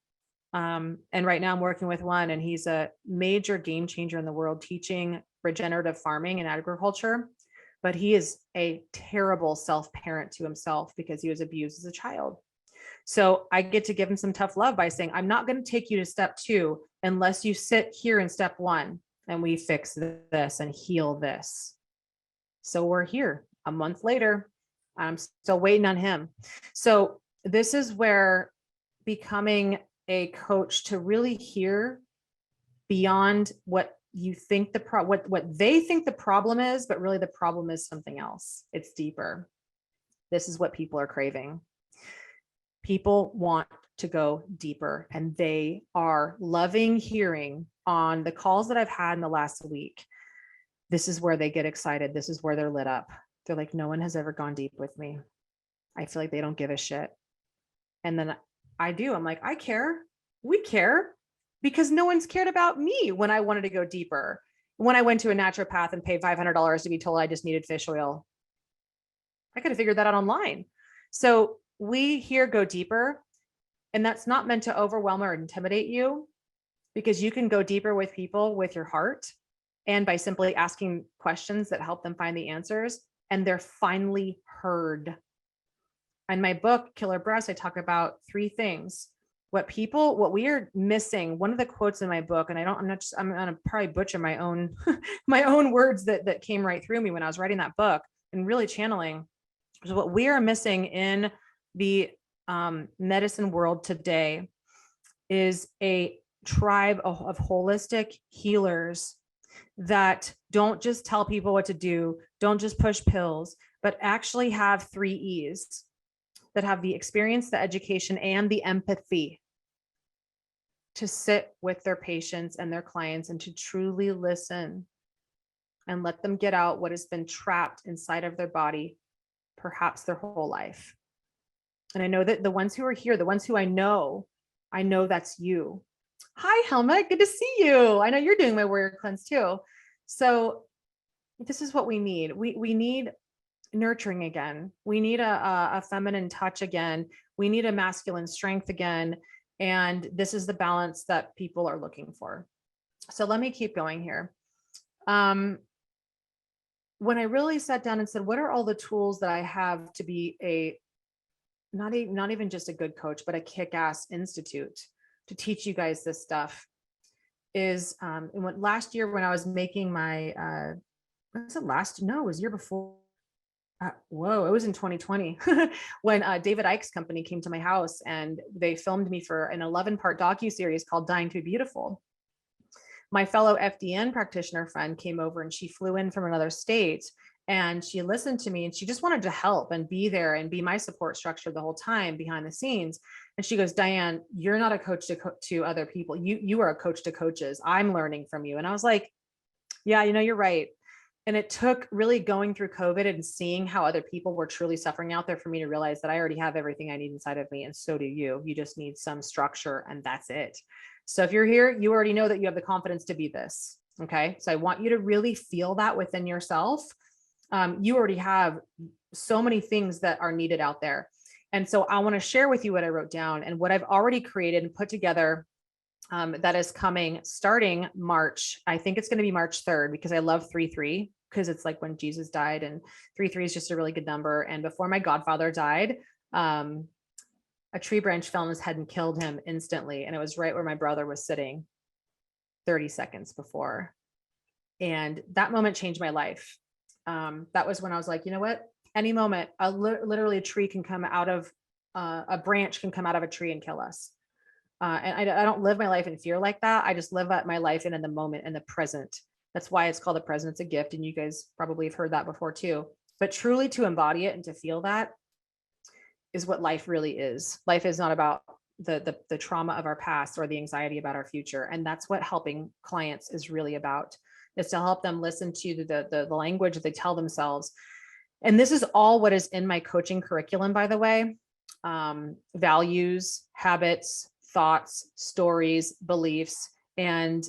And right now I'm working with one, and he's a major game changer in the world, teaching regenerative farming and agriculture. But he is a terrible self-parent to himself because he was abused as a child. So I get to give him some tough love by saying, I'm not going to take you to step 2 unless you sit here in step one and we fix this and heal this. So we're here a month later. I'm still waiting on him. So this is where becoming a coach to really hear beyond what you think what they think the problem is, but really the problem is something else. It's deeper. This is what people are craving. People want to go deeper, and they are loving hearing on the calls that I've had in the last week. This is where they get excited. This is where they're lit up. They're like, no one has ever gone deep with me. I feel like they don't give a shit. And then I do. I'm like, I care. We care, because no one's cared about me when I wanted to go deeper. When I went to a naturopath and paid $500 to be told I just needed fish oil, I could have figured that out online. So we here go deeper, and that's not meant to overwhelm or intimidate you, because you can go deeper with people with your heart and by simply asking questions that help them find the answers, and they're finally heard. In my book, Killer Breast, I talk about 3 things. What we are missing. One of the quotes in my book, and I'm gonna probably butcher my own, my own words that came right through me when I was writing that book and really channeling. So what we are missing in the medicine world today is a tribe of holistic healers that don't just tell people what to do, don't just push pills, but actually have 3 E's, that have the experience, the education, and the empathy to sit with their patients and their clients and to truly listen and let them get out what has been trapped inside of their body, perhaps their whole life. And I know that the ones who are here, the ones who I know that's you. Hi, Helma, good to see you. I know you're doing my warrior cleanse too. So this is what we need. We need nurturing again. We need a feminine touch again. We need a masculine strength again. And this is the balance that people are looking for. So let me keep going here. When I really sat down and said, what are all the tools that I have to be not even just a good coach, but a kick-ass institute to teach you guys this stuff, is last year when I was making my, was it last? No, it was year before. It was in 2020 when David Icke's company came to my house and they filmed me for an 11-part docuseries called Dying to be Beautiful. My fellow FDN practitioner friend came over, and she flew in from another state, and she listened to me, and she just wanted to help and be there and be my support structure the whole time behind the scenes. And she goes, Diane, you're not a coach to other people. You are a coach to coaches. I'm learning from you. And I was like, yeah, you're right. And it took really going through COVID and seeing how other people were truly suffering out there for me to realize that I already have everything I need inside of me. And so do you. You just need some structure, and that's it. So if you're here, you already know that you have the confidence to be this. Okay. So I want you to really feel that within yourself. You already have so many things that are needed out there. And so I want to share with you what I wrote down and what I've already created and put together. That is coming starting March. I think it's going to be March 3rd, because I love 3-3, because it's like when Jesus died, and 3-3 is just a really good number. And before my godfather died, a tree branch fell on his head and killed him instantly. And it was right where my brother was sitting 30 seconds before. And that moment changed my life. That was when I was like, you know what? Any moment, literally a tree can come out of, a branch can come out of a tree and kill us. And I don't live my life in fear like that. I just live my life in the moment, in the present. That's why it's called the present. It's a gift. And you guys probably have heard that before too, but truly to embody it and to feel that is what life really is. Life is not about the trauma of our past or the anxiety about our future. And that's what helping clients is really about, is to help them listen to the language that they tell themselves. And this is all what is in my coaching curriculum, by the way. Values, habits, thoughts, stories, beliefs, and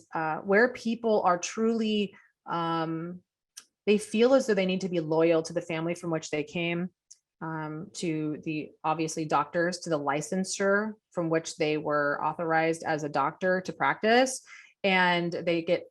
where people are truly, they feel as though they need to be loyal to the family from which they came, to the obviously doctors, to the licensure from which they were authorized as a doctor to practice. And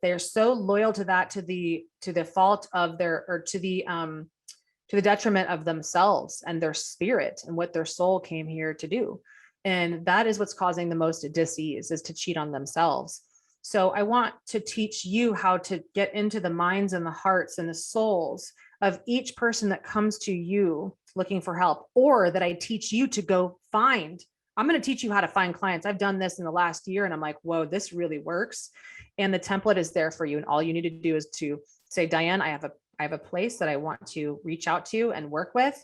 they're so loyal to that, to the fault of to the detriment of themselves and their spirit and what their soul came here to do. And that is what's causing the most disease, is to cheat on themselves. So I want to teach you how to get into the minds and the hearts and the souls of each person that comes to you looking for help, or that I teach you to go find. I'm going to teach you how to find clients. I've done this in the last year and I'm like, whoa, this really works. And the template is there for you. And all you need to do is to say, Diane, I have a place that I want to reach out to and work with.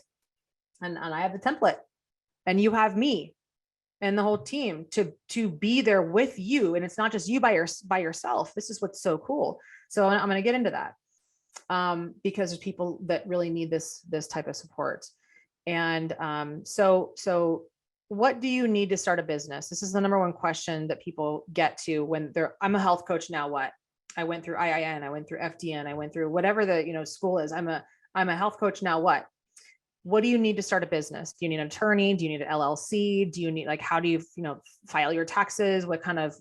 And I have the template, and you have me and the whole team to be there with you. And it's not just you by yourself. This is what's so cool. So I'm going to get into that because there's people that really need this type of support. And so what do you need to start a business? This is the number one question that people get to when I'm a health coach. Now what? I went through IIN, I went through FDN, I went through whatever the school is. I'm a health coach. Now what? What do you need to start a business? Do you need an attorney? Do you need an LLC? Do you need, how do you, file your taxes? What kind of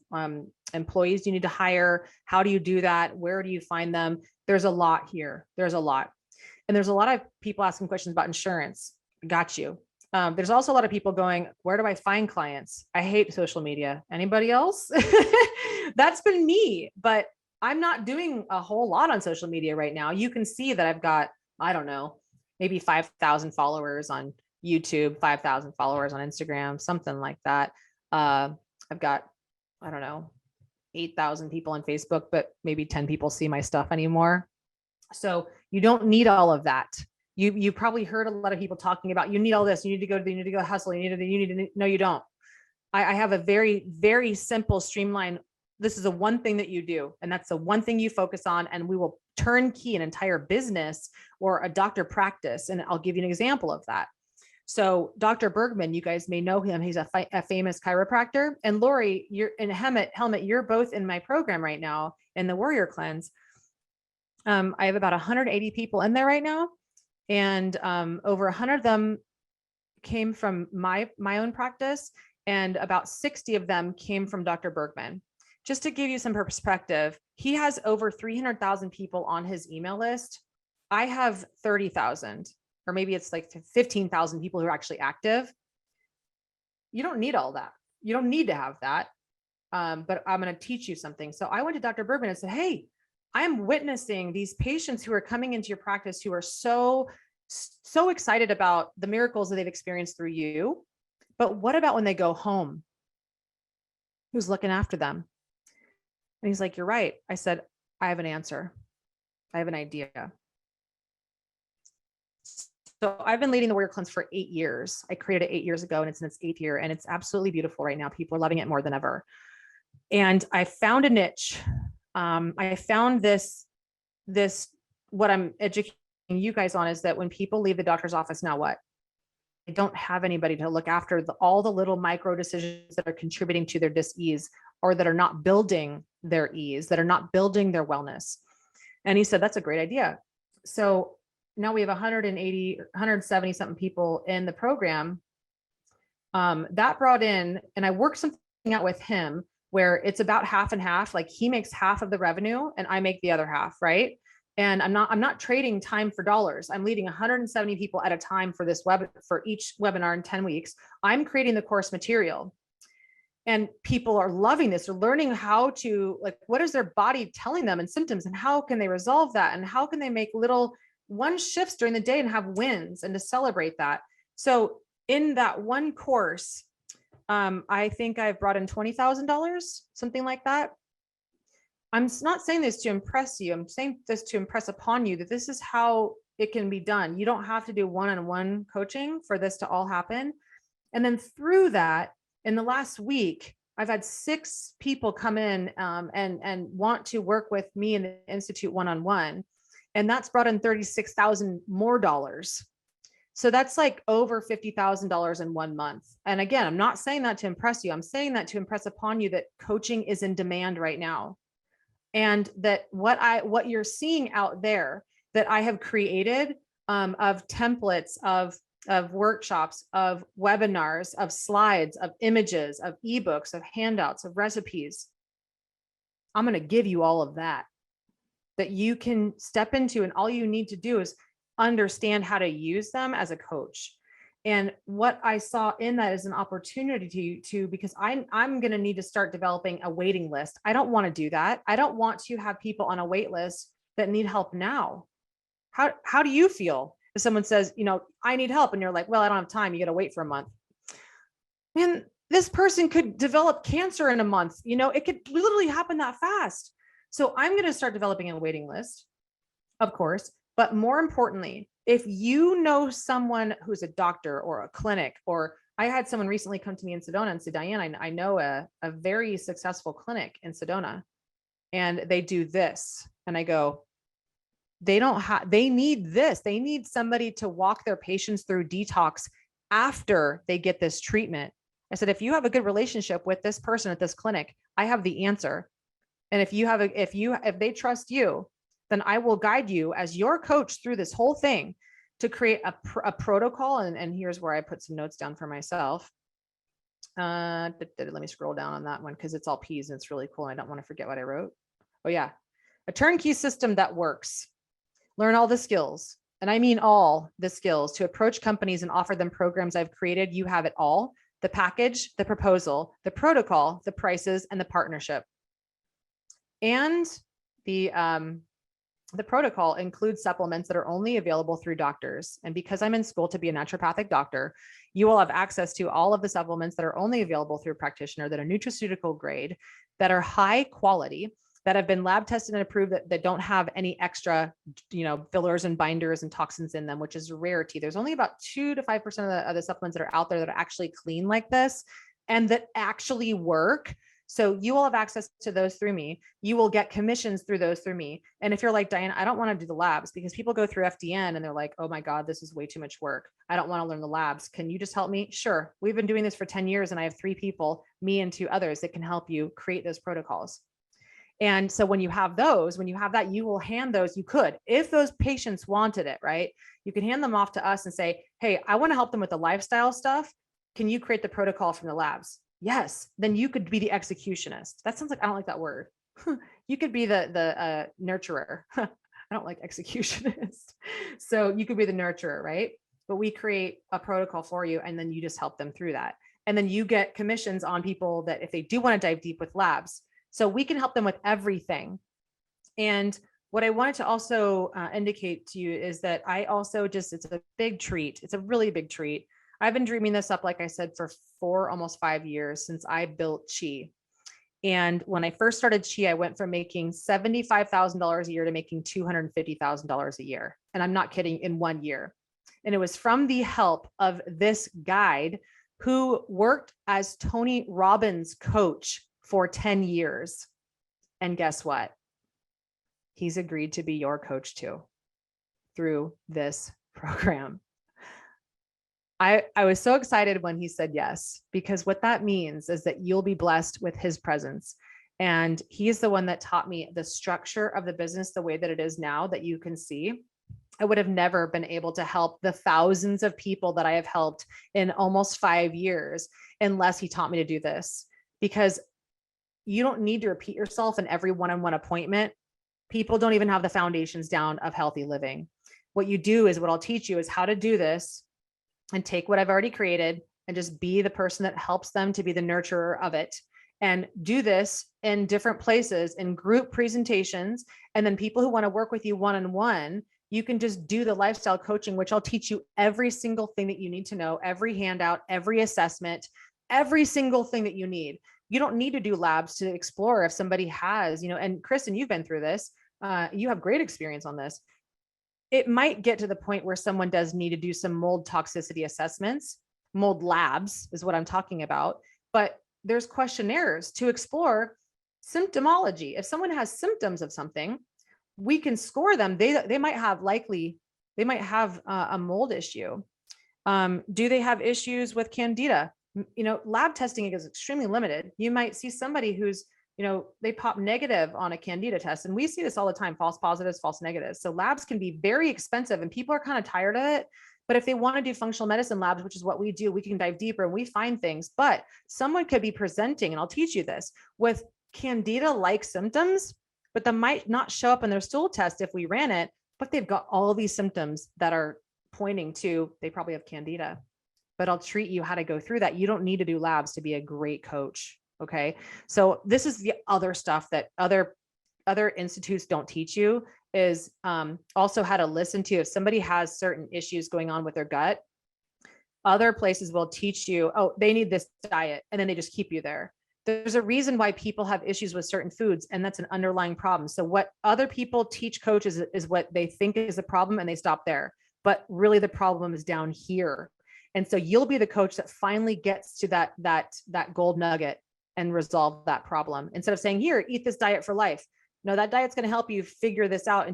employees do you need to hire? How do you do that? Where do you find them? There's a lot here. There's a lot. And there's a lot of people asking questions about insurance. Got you. There's also a lot of people going, where do I find clients? I hate social media. Anybody else? That's been me, but I'm not doing a whole lot on social media right now. You can see that I've got, I don't know, maybe 5,000 followers on YouTube, 5,000 followers on Instagram, something like that. I've got, I don't know, 8,000 people on Facebook, but maybe 10 people see my stuff anymore. So you don't need all of that. You probably heard a lot of people talking about, you need all this, you need to go hustle, no, you don't. I have a very, very simple streamline. This is the one thing that you do, and that's the one thing you focus on, and we will turnkey an entire business or a doctor practice. And I'll give you an example of that. So Dr. Bergman, you guys may know him. He's a famous chiropractor. And Lori, you're in Helmet, you're both in my program right now in the Warrior Cleanse. I have about 180 people in there right now. And over 100 of them came from my own practice, and about 60 of them came from Dr. Bergman. Just to give you some perspective, he has over 300,000 people on his email list. I have 30,000, or maybe it's like 15,000 people who are actually active. You don't need all that. You don't need to have that. But I'm going to teach you something. So I went to Dr. Bergman and said, hey, I'm witnessing these patients who are coming into your practice who are so excited about the miracles that they've experienced through you. But what about when they go home? Who's looking after them? And he's like, you're right. I said, I have an answer. I have an idea. So I've been leading the Warrior Cleanse for 8 years. I created it 8 years ago, and it's in its 8th year, and it's absolutely beautiful right now. People are loving it more than ever. And I found a niche. I found this, what I'm educating you guys on is that when people leave the doctor's office, now what? They don't have anybody to look after all the little micro decisions that are contributing to their dis-ease, or that are not building their ease, that are not building their wellness. And he said, that's a great idea. So now we have 170 something people in the program. That brought in, and I worked something out with him where it's about half and half. Like he makes half of the revenue and I make the other half, right? And I'm not trading time for dollars. I'm leading 170 people at a time for each webinar in 10 weeks. I'm creating the course material. And people are loving this. They're learning how to, what is their body telling them and symptoms, and how can they resolve that? And how can they make little one shifts during the day and have wins and to celebrate that? So in that one course, I think I've brought in $20,000, something like that. I'm not saying this to impress you. I'm saying this to impress upon you that this is how it can be done. You don't have to do one-on-one coaching for this to all happen. And then through that, in the last week, I've had 6 people come in and want to work with me in the Institute one-on-one. And that's brought in $36,000 more dollars. So that's like over $50,000 in 1 month. And again, I'm not saying that to impress you. I'm saying that to impress upon you that coaching is in demand right now. And that what you're seeing out there that I have created of templates, of workshops, of webinars, of slides, of images, of ebooks, of handouts, of recipes. I'm going to give you all of that you can step into, and all you need to do is understand how to use them as a coach. And what I saw in that is an opportunity because I'm going to need to start developing a waiting list. I don't want to do that. I don't want to have people on a wait list that need help now. How do you feel if someone says, I need help, and you're like, well, I don't have time. You got to wait for a month. And this person could develop cancer in a month. It could literally happen that fast. So I'm going to start developing a waiting list, of course. But more importantly, if you know someone who's a doctor or a clinic, or I had someone recently come to me in Sedona and say, Diane, I know a very successful clinic in Sedona, and they do this. And I go, they need this. They need somebody to walk their patients through detox after they get this treatment. I said, if you have a good relationship with this person at this clinic, I have the answer. And if they trust you, then I will guide you as your coach through this whole thing to create a protocol. And here's where I put some notes down for myself. Let me scroll down on that one because it's all P's and it's really cool. And I don't want to forget what I wrote. Oh yeah. A turnkey system that works. Learn all the skills. And I mean all the skills to approach companies and offer them programs I've created. You have it all: the package, the proposal, the protocol, the prices, and the partnership. And the protocol includes supplements that are only available through doctors. And because I'm in school to be a naturopathic doctor, you will have access to all of the supplements that are only available through a practitioner, that are nutraceutical grade, that are high quality, that have been lab tested and approved, that don't have any extra, fillers and binders and toxins in them, which is a rarity. There's only about 2 to 5% of the supplements that are out there that are actually clean like this and that actually work. So you will have access to those through me. You will get commissions through those through me. And if you're like, Diane, I don't want to do the labs because people go through FDN and they're like, oh my God, this is way too much work. I don't want to learn the labs. Can you just help me? Sure. We've been doing this for 10 years and I have 3 people, me and 2 others, that can help you create those protocols. And so when you have that, you will hand those, if those patients wanted it, right? You can hand them off to us and say, hey, I want to help them with the lifestyle stuff. Can you create the protocol from the labs? Yes. Then you could be the executionist. That sounds like, I don't like that word. You could be the nurturer. I don't like executionist. So you could be the nurturer, right? But we create a protocol for you and then you just help them through that. And then you get commissions on people that if they do want to dive deep with labs. So we can help them with everything. And what I wanted to also indicate to you is that I also it's a big treat. It's a really big treat. I've been dreaming this up, like I said, for almost 5 years since I built Chi. And when I first started Chi, I went from making $75,000 a year to making $250,000 a year. And I'm not kidding, in 1 year. And it was from the help of this guide who worked as Tony Robbins' coach for 10 years. And guess what? He's agreed to be your coach too through this program. I was so excited when he said yes, because what that means is that you'll be blessed with his presence. And he's the one that taught me the structure of the business the way that it is now that you can see. I would have never been able to help the thousands of people that I have helped in almost 5 years unless he taught me to do this, because you don't need to repeat yourself in every one-on-one appointment. People don't even have the foundations down of healthy living. What you do is, what I'll teach you is how to do this and take what I've already created and just be the person that helps them to be the nurturer of it, and do this in different places, in group presentations. And then people who want to work with you one-on-one, you can just do the lifestyle coaching, which I'll teach you every single thing that you need to know, every handout, every assessment, every single thing that you need. You don't need to do labs to explore if somebody has, and Kristen, you've been through this. You have great experience on this. It might get to the point where someone does need to do some mold toxicity assessments. Mold labs is what I'm talking about, but there's questionnaires to explore symptomology. If someone has symptoms of something, we can score them. They might have a mold issue. Do they have issues with candida? Lab testing is extremely limited. You might see somebody who's, they pop negative on a candida test. And we see this all the time: false positives, false negatives. So labs can be very expensive and people are kind of tired of it. But if they want to do functional medicine labs, which is what we do, we can dive deeper and we find things. But someone could be presenting, and I'll teach you this, with candida-like symptoms, but that might not show up in their stool test if we ran it, but they've got all these symptoms that are pointing to they probably have candida. but I'll treat you how to go through that. You don't need to do labs to be a great coach. Okay. So this is the other stuff that other institutes don't teach you, is also how to listen to, if somebody has certain issues going on with their gut. Other places will teach you, oh, they need this diet, and then they just keep you there. There's a reason why people have issues with certain foods, and that's an underlying problem. So what other people teach coaches is what they think is the problem, and they stop there. But really the problem is down here. And so you'll be the coach that finally gets to that gold nugget and resolve that problem. Instead of saying, here, eat this diet for life. No, that diet's going to help you figure this out.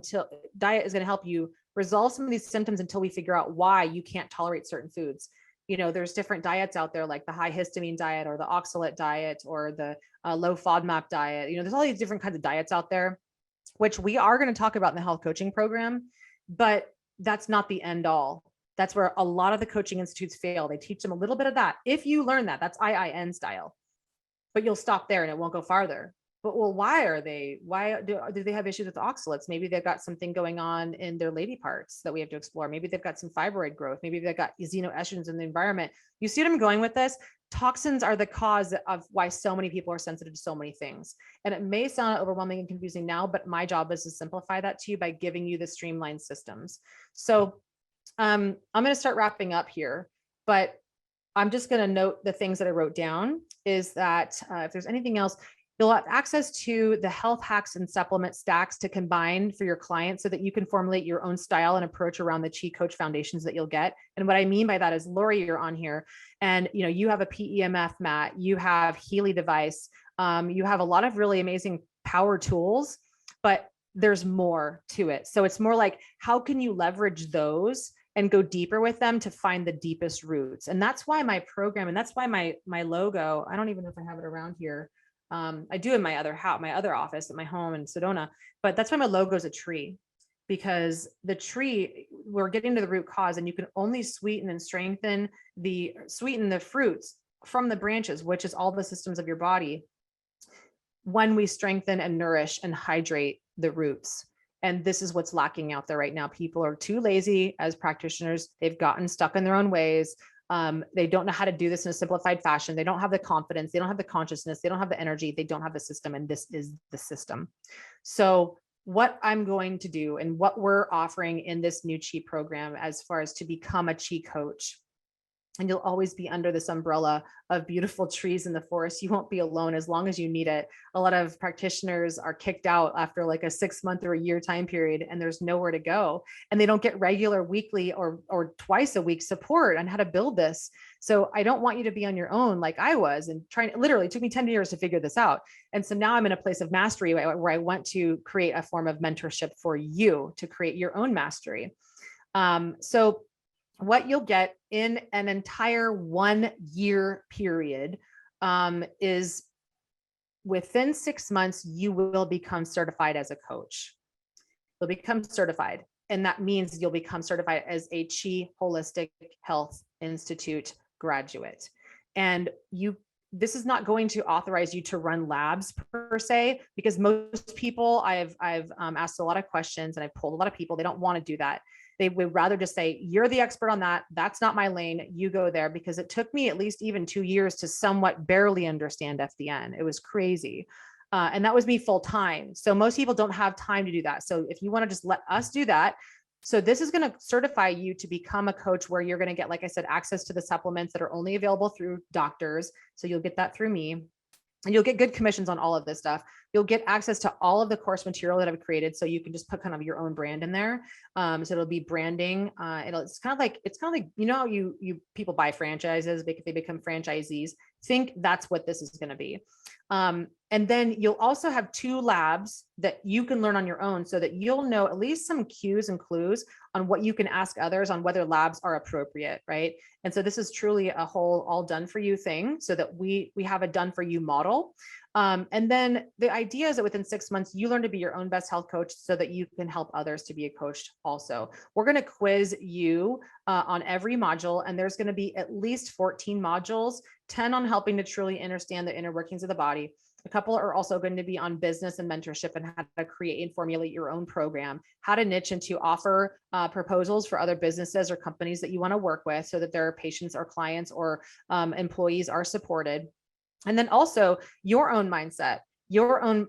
Diet is going to help you resolve some of these symptoms until we figure out why you can't tolerate certain foods. There's different diets out there, like the high histamine diet or the oxalate diet or the low FODMAP diet. There's all these different kinds of diets out there, which we are going to talk about in the health coaching program, but that's not the end all. That's where a lot of the coaching institutes fail. They teach them a little bit of that. If you learn that, that's IIN style, but you'll stop there and it won't go farther. But why do they have issues with oxalates? Maybe they've got something going on in their lady parts that we have to explore. Maybe they've got some fibroid growth. Maybe they've got xenoestrogens in the environment. You see what I'm going with this? Toxins are the cause of why so many people are sensitive to so many things. And it may sound overwhelming and confusing now, but my job is to simplify that to you by giving you the streamlined systems. So I'm going to start wrapping up here, but I'm just going to note the things that I wrote down is that if there's anything else, you'll have access to the health hacks and supplement stacks to combine for your clients so that you can formulate your own style and approach around the Chi Coach foundations that you'll get. And what I mean by that is, Lori, you're on here and you have a PEMF mat, you have Healy device, you have a lot of really amazing power tools, but there's more to it. So it's more like, how can you leverage those and go deeper with them to find the deepest roots? And that's why my program, and that's why my logo, I don't even know if I have it around here. I do in my other office at my home in Sedona, but that's why my logo is a tree, because the tree, we're getting to the root cause, and you can only sweeten and sweeten the fruits from the branches, which is all the systems of your body, when we strengthen and nourish and hydrate the roots. And this is what's lacking out there right now. People are too lazy as practitioners. They've gotten stuck in their own ways. They don't know how to do this in a simplified fashion. They don't have the confidence. They don't have the consciousness. They don't have the energy. They don't have the system. And this is the system. So what I'm going to do and what we're offering in this new Chi program, as far as to become a Chi coach, and you'll always be under this umbrella of beautiful trees in the forest. You won't be alone as long as you need it. A lot of practitioners are kicked out after like a 6 month or a year time period, and there's nowhere to go. And they don't get regular weekly or twice a week support on how to build this. So I don't want you to be on your own like I was, and literally it took me 10 years to figure this out. And so now I'm in a place of mastery where I want to create a form of mentorship for you to create your own mastery. So what you'll get in an entire 1 year period is, within 6 months, you will become certified as a coach. You'll become certified. And that means you'll become certified as a Chi Holistic Health Institute graduate. And this is not going to authorize you to run labs per se, because most people I've asked a lot of questions and I've polled a lot of people, they don't want to do that. They would rather just say, you're the expert on that. That's not my lane. You go there. Because it took me at least even 2 years to somewhat barely understand FDN. It was crazy. And that was me full time. So most people don't have time to do that. So if you want to just let us do that. So this is going to certify you to become a coach, where you're going to get, like I said, access to the supplements that are only available through doctors. So you'll get that through me. And you'll get good commissions on all of this stuff. You'll get access to all of the course material that I've created. So you can just put kind of your own brand in there. So it'll be branding. It's kind of like, how you people buy franchises, they become franchisees. Think that's what this is going to be. And then you'll also have 2 labs that you can learn on your own, so that you'll know at least some cues and clues on what you can ask others on whether labs are appropriate, right? And so this is truly a whole all done for you thing, so that we have a done for you model. And then the idea is that within 6 months, you learn to be your own best health coach so that you can help others to be a coach also. We're going to quiz you on every module, and there's going to be at least 14 modules, 10 on helping to truly understand the inner workings of the body. A couple are also going to be on business and mentorship and how to create and formulate your own program, how to niche and to offer proposals for other businesses or companies that you want to work with so that their patients or clients or employees are supported. And then also your own mindset, your own,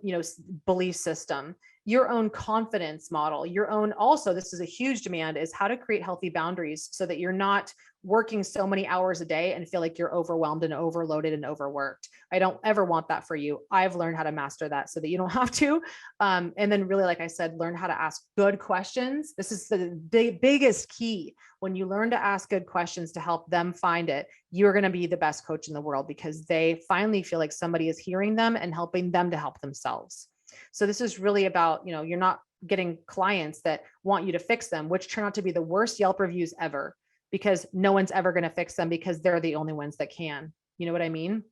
belief system, your own confidence model, your own, also, this is a huge demand, is how to create healthy boundaries so that you're not working so many hours a day and feel like you're overwhelmed and overloaded and overworked. I don't ever want that for you. I've learned how to master that so that you don't have to. And then really, like I said, learn how to ask good questions. This is the biggest key. When you learn to ask good questions to help them find it, you're going to be the best coach in the world because they finally feel like somebody is hearing them and helping them to help themselves. So this is really about, you're not getting clients that want you to fix them, which turn out to be the worst Yelp reviews ever, because no one's ever going to fix them because they're the only ones that can. You know what I mean?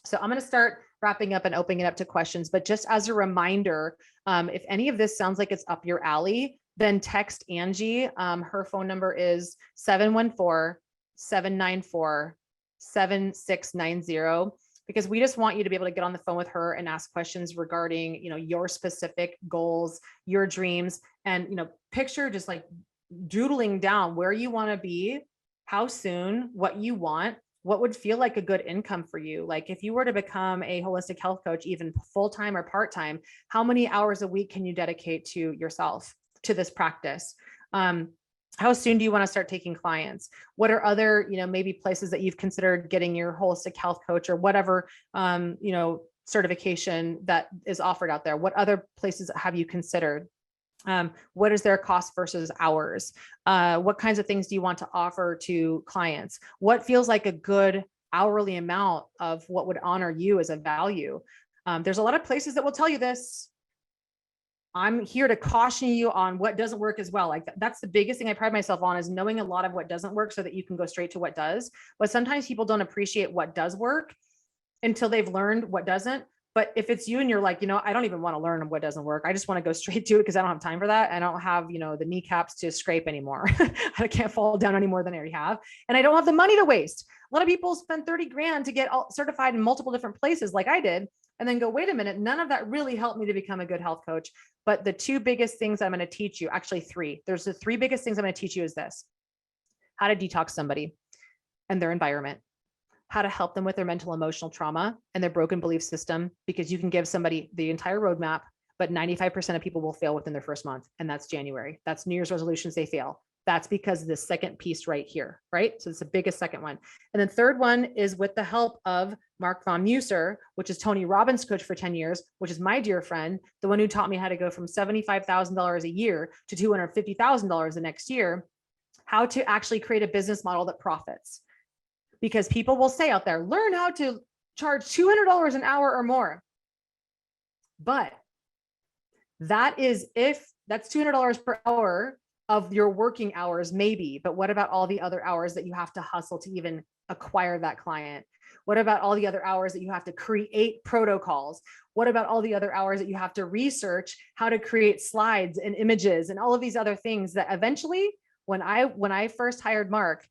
So I'm going to start wrapping up and opening it up to questions. But just as a reminder, if any of this sounds like it's up your alley, then text Angie. Her phone number is 714-794-7690. Because we just want you to be able to get on the phone with her and ask questions regarding, your specific goals, your dreams, and, picture just like doodling down where you want to be, how soon, what you want, what would feel like a good income for you. Like if you were to become a holistic health coach, even full-time or part-time, how many hours a week can you dedicate to yourself, to this practice? How soon do you want to start taking clients? What are other, maybe places that you've considered getting your holistic health coach or whatever, certification that is offered out there? What other places have you considered? What is their cost versus hours? What kinds of things do you want to offer to clients? What feels like a good hourly amount of what would honor you as a value? There's a lot of places that will tell you this. I'm here to caution you on what doesn't work as well. Like that's the biggest thing I pride myself on, is knowing a lot of what doesn't work so that you can go straight to what does. But sometimes people don't appreciate what does work until they've learned what doesn't. But if it's you and you're like, I don't even want to learn what doesn't work. I just want to go straight to it because I don't have time for that. I don't have, the kneecaps to scrape anymore. I can't fall down any more than I already have. And I don't have the money to waste. A lot of people spend 30 grand to get certified in multiple different places like I did, and then go, wait a minute, none of that really helped me to become a good health coach. But the two biggest things I'm going to teach you, actually three, there's the three biggest things I'm going to teach you is this: how to detox somebody and their environment, how to help them with their mental, emotional trauma and their broken belief system, because you can give somebody the entire roadmap, but 95% of people will fail within their first month. And that's January. That's New Year's resolutions. They fail. That's because of the second piece right here, right? So it's the biggest second one. And then third one is with the help of Mark Von Muser, which is Tony Robbins' coach for 10 years, which is my dear friend, the one who taught me how to go from $75,000 a year to $250,000 the next year, how to actually create a business model that profits. Because people will say out there, learn how to charge $200 an hour or more. But that is if that's $200 per hour of your working hours, maybe. But what about all the other hours that you have to hustle to even acquire that client? What about all the other hours that you have to create protocols? What about all the other hours that you have to research how to create slides and images and all of these other things that eventually, when I first hired Mark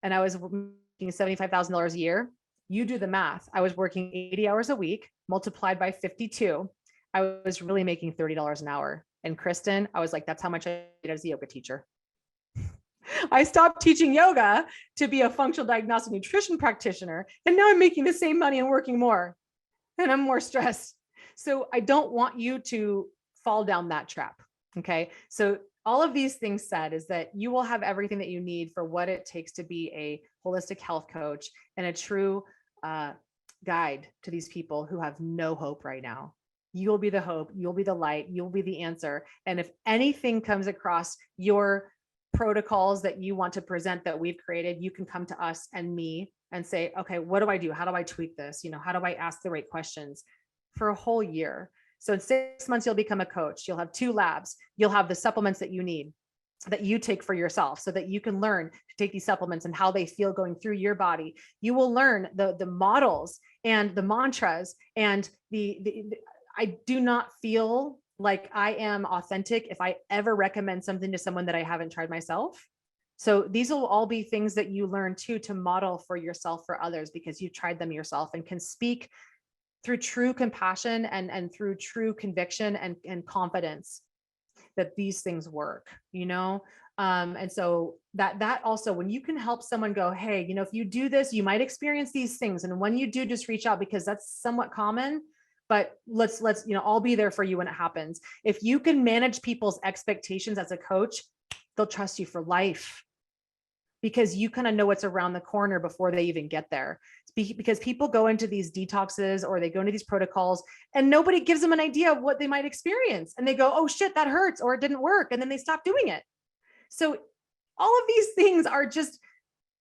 and I was making $75,000 a year, you do the math. I was working 80 hours a week multiplied by 52. I was really making $30 an hour. And Kristen, I was like, that's how much I did as a yoga teacher. I stopped teaching yoga to be a functional diagnostic nutrition practitioner. And now I'm making the same money and working more. And I'm more stressed. So I don't want you to fall down that trap. Okay. So all of these things said is that you will have everything that you need for what it takes to be a holistic health coach and a true guide to these people who have no hope right now. You'll be the hope, you'll be the light, you'll be the answer. And if anything comes across your protocols that you want to present that we've created, you can come to us and me and say, okay, what do I do? How do I tweak this? How do I ask the right questions for a whole year? So in 6 months, you'll become a coach. You'll have 2 labs. You'll have the supplements that you need. that you take for yourself so that you can learn to take these supplements and how they feel going through your body. You will learn the models and the mantras and I do not feel like I am authentic if I ever recommend something to someone that I haven't tried myself. So these will all be things that you learn too, to model for yourself, for others, because you've tried them yourself and can speak through true compassion and through true conviction and confidence that these things work, you know? And so that also, when you can help someone go, hey, you know, if you do this, you might experience these things. And when you do, just reach out, because that's somewhat common, but let's, you know, I'll be there for you when it happens. If you can manage people's expectations as a coach, they'll trust you for life, because you kind of know what's around the corner before they even get there. Because people go into these detoxes or they go into these protocols and nobody gives them an idea of what they might experience. And they go, oh shit, that hurts, or it didn't work. And then they stop doing it. So all of these things are just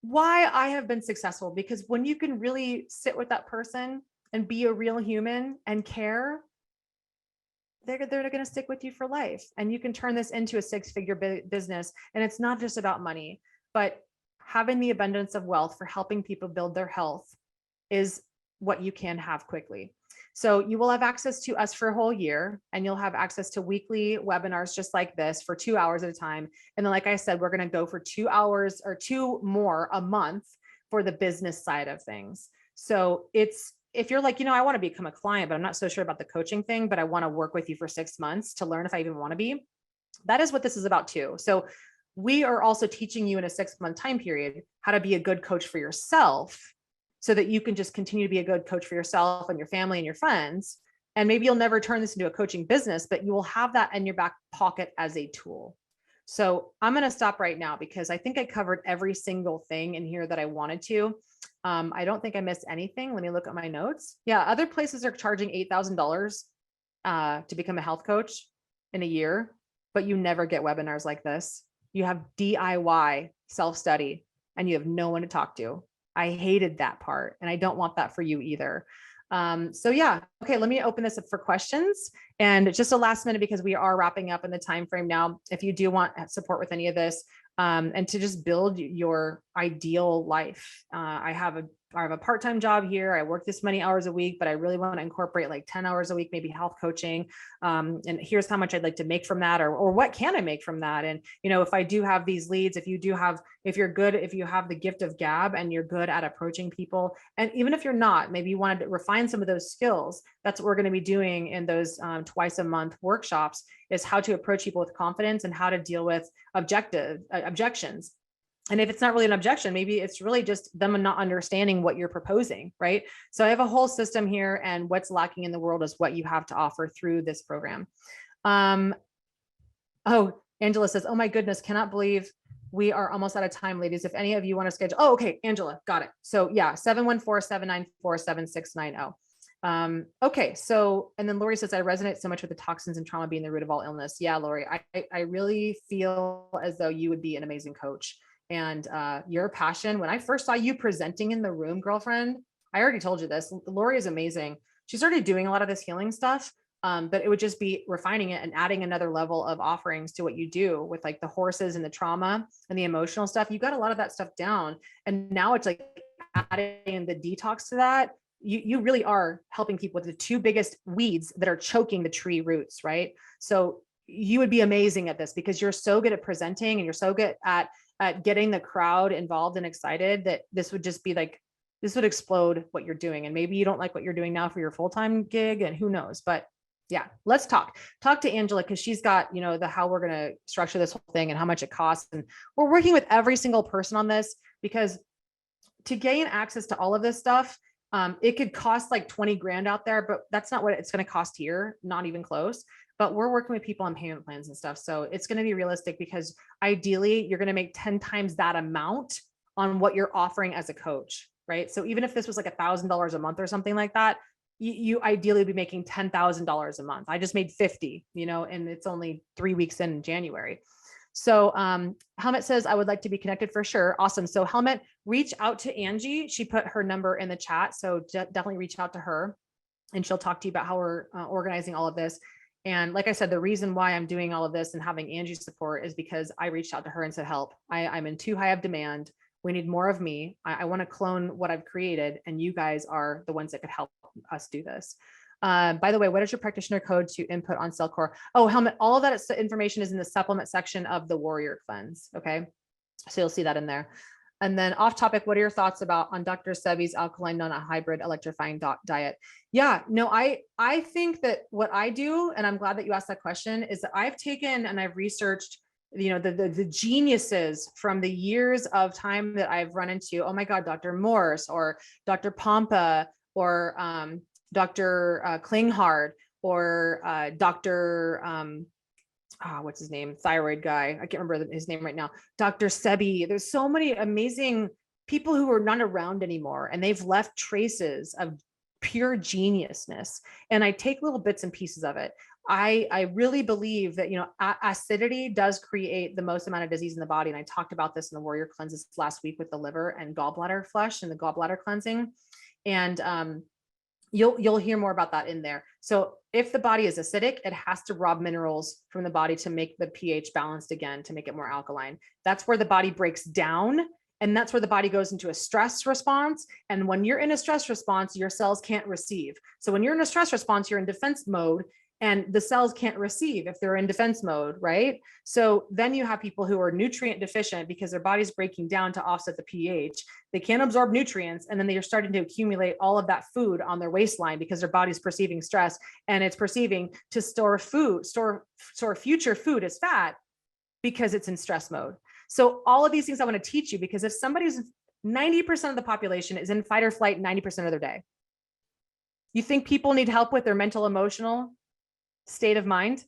why I have been successful, because when you can really sit with that person and be a real human and care, they're going to stick with you for life. And you can turn this into a 6-figure business. And it's not just about money, but having the abundance of wealth for helping people build their health is what you can have quickly. So you will have access to us for a whole year, and you'll have access to weekly webinars just like this for 2 hours at a time. And then, like I said, we're going to go for 2 hours or 2 more a month for the business side of things. So if you're like, you know, I want to become a client, but I'm not so sure about the coaching thing, but I want to work with you for 6 months to learn if I even want to be, that is what this is about too. So we are also teaching you in a 6-month time period how to be a good coach for yourself, so that you can just continue to be a good coach for yourself and your family and your friends. And maybe you'll never turn this into a coaching business, but you will have that in your back pocket as a tool. So I'm going to stop right now, because I think I covered every single thing in here that I wanted to. I don't think I missed anything. Let me look at my notes. Yeah. Other places are charging $8,000 to become a health coach in a year, but you never get webinars like this. You have DIY self-study and you have no one to talk to. I hated that part, and I don't want that for you either. So yeah. Okay. Let me open this up for questions, and just a last minute, because we are wrapping up in the time frame now. If you do want support with any of this, and to just build your ideal life, I have a part-time job here. I work this many hours a week, but I really want to incorporate like 10 hours a week, maybe health coaching. And here's how much I'd like to make from that, or what can I make from that? And, you know, if I do have these leads, if you have the gift of gab and you're good at approaching people, and even if you're not, maybe you want to refine some of those skills, that's what we're going to be doing in those twice a month workshops, is how to approach people with confidence and how to deal with objections. And if it's not really an objection, maybe it's really just them not understanding what you're proposing, right? So I have a whole system here, and what's lacking in the world is what you have to offer through this program. Oh, Angela says, oh my goodness, cannot believe we are almost out of time, ladies. If any of you want to schedule, oh, okay, Angela, got it. So yeah, 714-794-7690. Okay. So, and then Lori says, I resonate so much with the toxins and trauma being the root of all illness. Yeah, Lori, I really feel as though you would be an amazing coach. And your passion, when I first saw you presenting in the room, girlfriend, I already told you this, Lori is amazing. She's already doing a lot of this healing stuff, but it would just be refining it and adding another level of offerings to what you do with like the horses and the trauma and the emotional stuff. You got a lot of that stuff down. And now it's like adding the detox to that. You really are helping people with the 2 biggest weeds that are choking the tree roots, right? So you would be amazing at this, because you're so good at presenting and you're so good at getting the crowd involved and excited, that this would just be like, this would explode what you're doing. And maybe you don't like what you're doing now for your full-time gig, and who knows, but yeah, let's talk to Angela, because she's got, you know, how we're going to structure this whole thing and how much it costs. And we're working with every single person on this, because to gain access to all of this stuff, it could cost like 20 grand out there, but that's not what it's going to cost here. Not even close. But we're working with people on payment plans and stuff. So it's going to be realistic, because ideally you're going to make 10 times that amount on what you're offering as a coach, right? So even if this was like $1,000 a month or something like that, you ideally be making $10,000 a month. I just made 50, you know, and it's only 3 weeks in January. So Helmet says, I would like to be connected for sure. Awesome. So Helmet, reach out to Angie. She put her number in the chat. So definitely reach out to her, and she'll talk to you about how we're organizing all of this. And like I said, the reason why I'm doing all of this and having Angie's support is because I reached out to her and said, help, I'm in too high of demand. We need more of me. I want to clone what I've created, and you guys are the ones that could help us do this. By the way, what is your practitioner code to input on Cellcore? Oh, Helmet, all of that information is in the supplement section of the Warrior Cleanse. Okay. So you'll see that in there. And then off topic, what are your thoughts on Dr. Sebi's alkaline non-hybrid electrifying diet? Yeah, no, I think that what I do, and I'm glad that you asked that question, is that I've taken and I've researched, the geniuses from the years of time that I've run into. Oh my God, Dr. Morse or Dr. Pompa or Dr. Klinghard or Dr. What's his name? Thyroid guy. I can't remember his name right now. Dr. Sebi. There's so many amazing people who are not around anymore, and they've left traces of pure geniusness. And I take little bits and pieces of it. I really believe that, acidity does create the most amount of disease in the body. And I talked about this in the Warrior Cleanses last week with the liver and gallbladder flush and the gallbladder cleansing. And you'll hear more about that in there. So if the body is acidic, it has to rob minerals from the body to make the pH balanced again, to make it more alkaline. That's where the body breaks down. And that's where the body goes into a stress response. And when you're in a stress response, your cells can't receive. So when you're in a stress response, you're in defense mode, and the cells can't receive if they're in defense mode, right? So then you have people who are nutrient deficient because their body's breaking down to offset the pH. They can't absorb nutrients, and then they are starting to accumulate all of that food on their waistline because their body's perceiving stress, and it's perceiving to store future food as fat because it's in stress mode. So all of these things I want to teach you, because if somebody's 90% of the population is in fight or flight 90% of their day, you think people need help with their mental, emotional state of mind?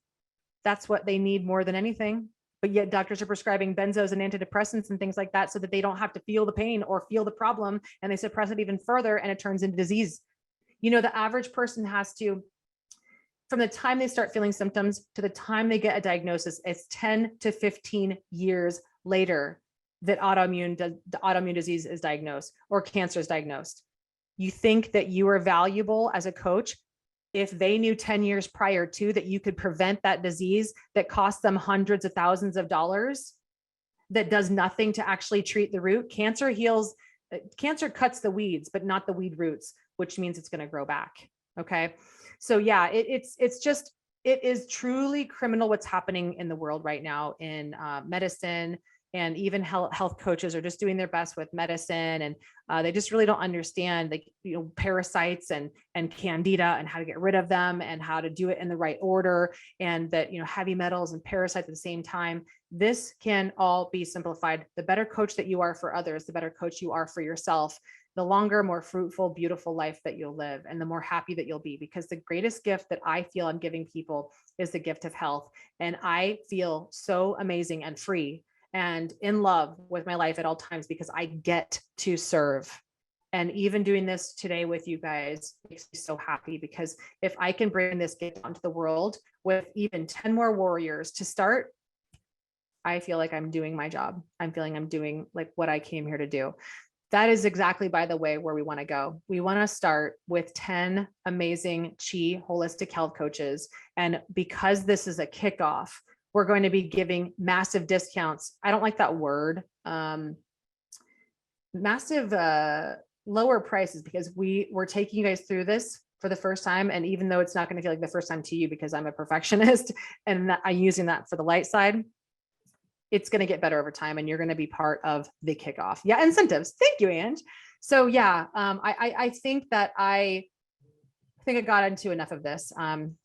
That's what they need more than anything. But yet doctors are prescribing benzos and antidepressants and things like that so that they don't have to feel the pain or feel the problem, and they suppress it even further, and it turns into disease. The average person has to, from the time they start feeling symptoms to the time they get a diagnosis, it's 10 to 15 years later that autoimmune disease is diagnosed or cancer is diagnosed. You think that you are valuable as a coach if they knew 10 years prior to that you could prevent that disease that costs them hundreds of thousands of dollars, that does nothing to actually treat the root. Cancer cuts the weeds, but not the weed roots, which means it's going to grow back. Okay. So yeah, it is truly criminal what's happening in the world right now in medicine. And even health coaches are just doing their best with medicine, and they just really don't understand, parasites and candida and how to get rid of them and how to do it in the right order, and that heavy metals and parasites at the same time. This can all be simplified. The better coach that you are for others, the better coach you are for yourself, the longer, more fruitful, beautiful life that you'll live, and the more happy that you'll be. Because the greatest gift that I feel I'm giving people is the gift of health, and I feel so amazing and free and in love with my life at all times because I get to serve. And even doing this today with you guys makes me so happy, because if I can bring this gift onto the world with even 10 more warriors to start, I feel like I'm doing my job. I'm feeling I'm doing like what I came here to do. That is exactly, by the way, where we want to go. We want to start with 10 amazing Chi holistic health coaches. And because this is a kickoff, we're going to be giving massive discounts. I don't like that word. Massive lower prices, because we're taking you guys through this for the first time. And even though it's not going to feel like the first time to you, because I'm a perfectionist and I'm using that for the light side, it's going to get better over time, and you're going to be part of the kickoff. Yeah. Incentives. Thank you, Ange. So yeah, I think that I got into enough of this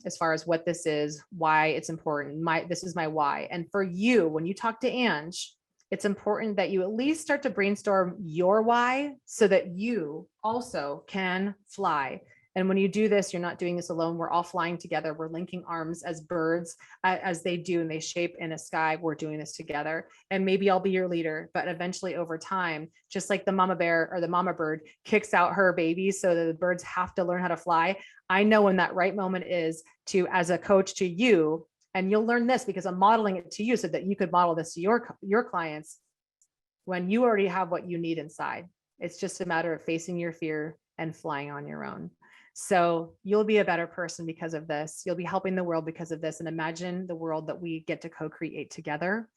as far as what this is, why it's important. This is my why. And for you, when you talk to Ange, it's important that you at least start to brainstorm your why so that you also can fly. And when you do this, you're not doing this alone. We're all flying together. We're linking arms as birds, as they do, and they shape in a sky. We're doing this together. And maybe I'll be your leader, but eventually over time, just like the mama bear or the mama bird kicks out her babies so that the birds have to learn how to fly, I know when that right moment is to, as a coach to you, and you'll learn this because I'm modeling it to you so that you could model this to your clients when you already have what you need inside. It's just a matter of facing your fear and flying on your own. So you'll be a better person because of this. You'll be helping the world because of this. And imagine the world that we get to co-create together.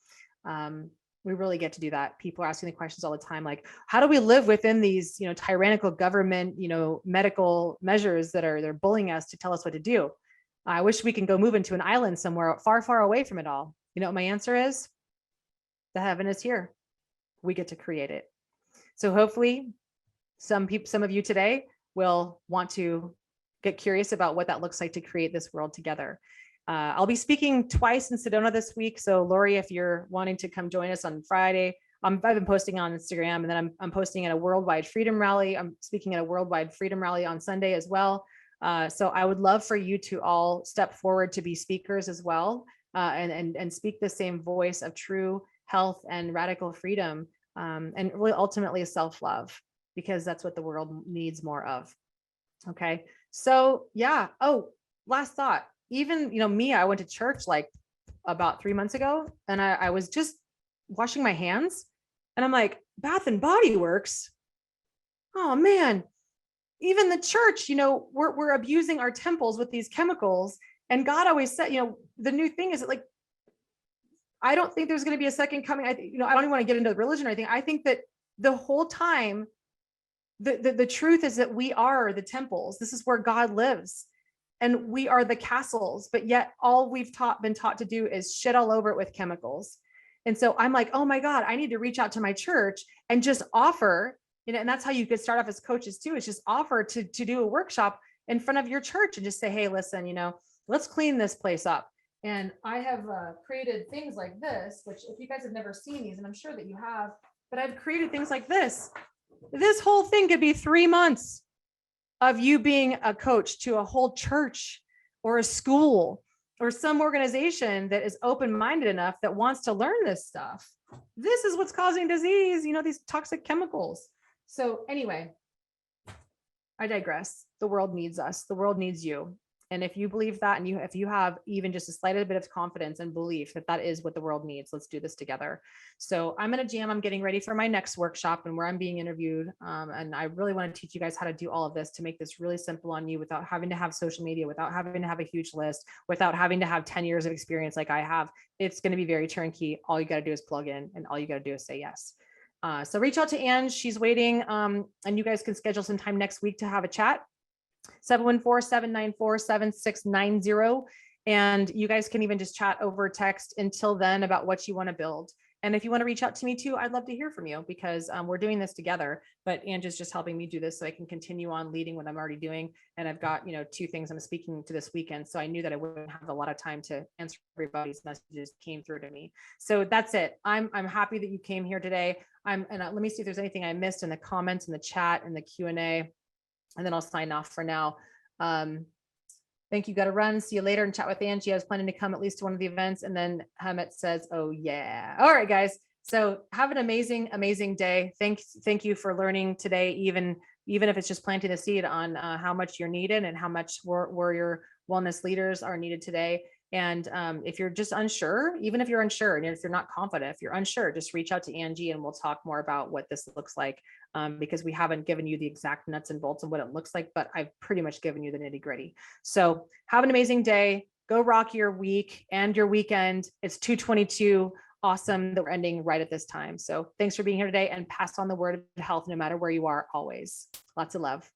We really get to do that. People are asking the questions all the time, like, how do we live within these, tyrannical government, medical measures that they're bullying us to tell us what to do? I wish we can go move into an island somewhere far, far away from it all. You know what my answer is? The heaven is here. We get to create it. So hopefully some of you today will want to get curious about what that looks like to create this world together. I'll be speaking twice in Sedona this week. So Lori, if you're wanting to come join us on Friday, I've been posting on Instagram, and then I'm posting at a worldwide freedom rally. I'm speaking at a worldwide freedom rally on Sunday as well. So I would love for you to all step forward to be speakers as well, and speak the same voice of true health and radical freedom, and really ultimately self-love, because that's what the world needs more of. Okay. So yeah. Oh, last thought. Even, me, I went to church like about 3 months ago, and I was just washing my hands, and I'm like, Bath and Body Works. Oh man, even the church, we're abusing our temples with these chemicals. And God always said, the new thing is that, like, I don't think there's going to be a second coming. I don't even want to get into religion or anything. I think that the whole time, the truth is that we are the temples. This is where God lives, and we are the castles, but yet all we've been taught to do is shit all over it with chemicals. And so I'm like, oh my God, I need to reach out to my church and just offer, and that's how you could start off as coaches too, is just offer to do a workshop in front of your church and just say, hey, listen, let's clean this place up. And I have created things like this, which if you guys have never seen these, and I'm sure that you have, but I've created things like this. This whole thing could be 3 months of you being a coach to a whole church or a school or some organization that is open-minded enough that wants to learn this stuff. This is what's causing disease, these toxic chemicals. So anyway, I digress. The world needs us. The world needs you. And if you believe that, and if you have even just a slight bit of confidence and belief that is what the world needs, let's do this together. So I'm in a jam. I'm getting ready for my next workshop, and where I'm being interviewed. And I really want to teach you guys how to do all of this to make this really simple on you, without having to have social media, without having to have a huge list, without having to have 10 years of experience like I have. It's going to be very turnkey. All you got to do is plug in, and all you got to do is say yes. So reach out to Ange. She's waiting. And you guys can schedule some time next week to have a chat. 714-794-7690. And you guys can even just chat over text until then about what you want to build. And if you want to reach out to me too, I'd love to hear from you, because we're doing this together, but Angie's just helping me do this so I can continue on leading what I'm already doing. And I've got, 2 things I'm speaking to this weekend. So I knew that I wouldn't have a lot of time to answer everybody's messages came through to me. So that's it. I'm happy that you came here today. Let me see if there's anything I missed in the comments, in the chat, in the Q&A. And then I'll sign off for now. Thank you. Got to run. See you later, and chat with Angie. I was planning to come at least to one of the events. And then Hamet says, oh yeah. All right, guys. So have an amazing, amazing day. Thank you for learning today, even if it's just planting the seed on how much you're needed and how much warrior wellness leaders are needed today. And if you're just unsure, even if you're unsure, and if you're not confident, if you're unsure, just reach out to Angie and we'll talk more about what this looks like, because we haven't given you the exact nuts and bolts of what it looks like, but I've pretty much given you the nitty gritty. So have an amazing day. Go rock your week and your weekend. It's 2/22. Awesome that we're ending right at this time. So thanks for being here today, and pass on the word of health no matter where you are always. Lots of love.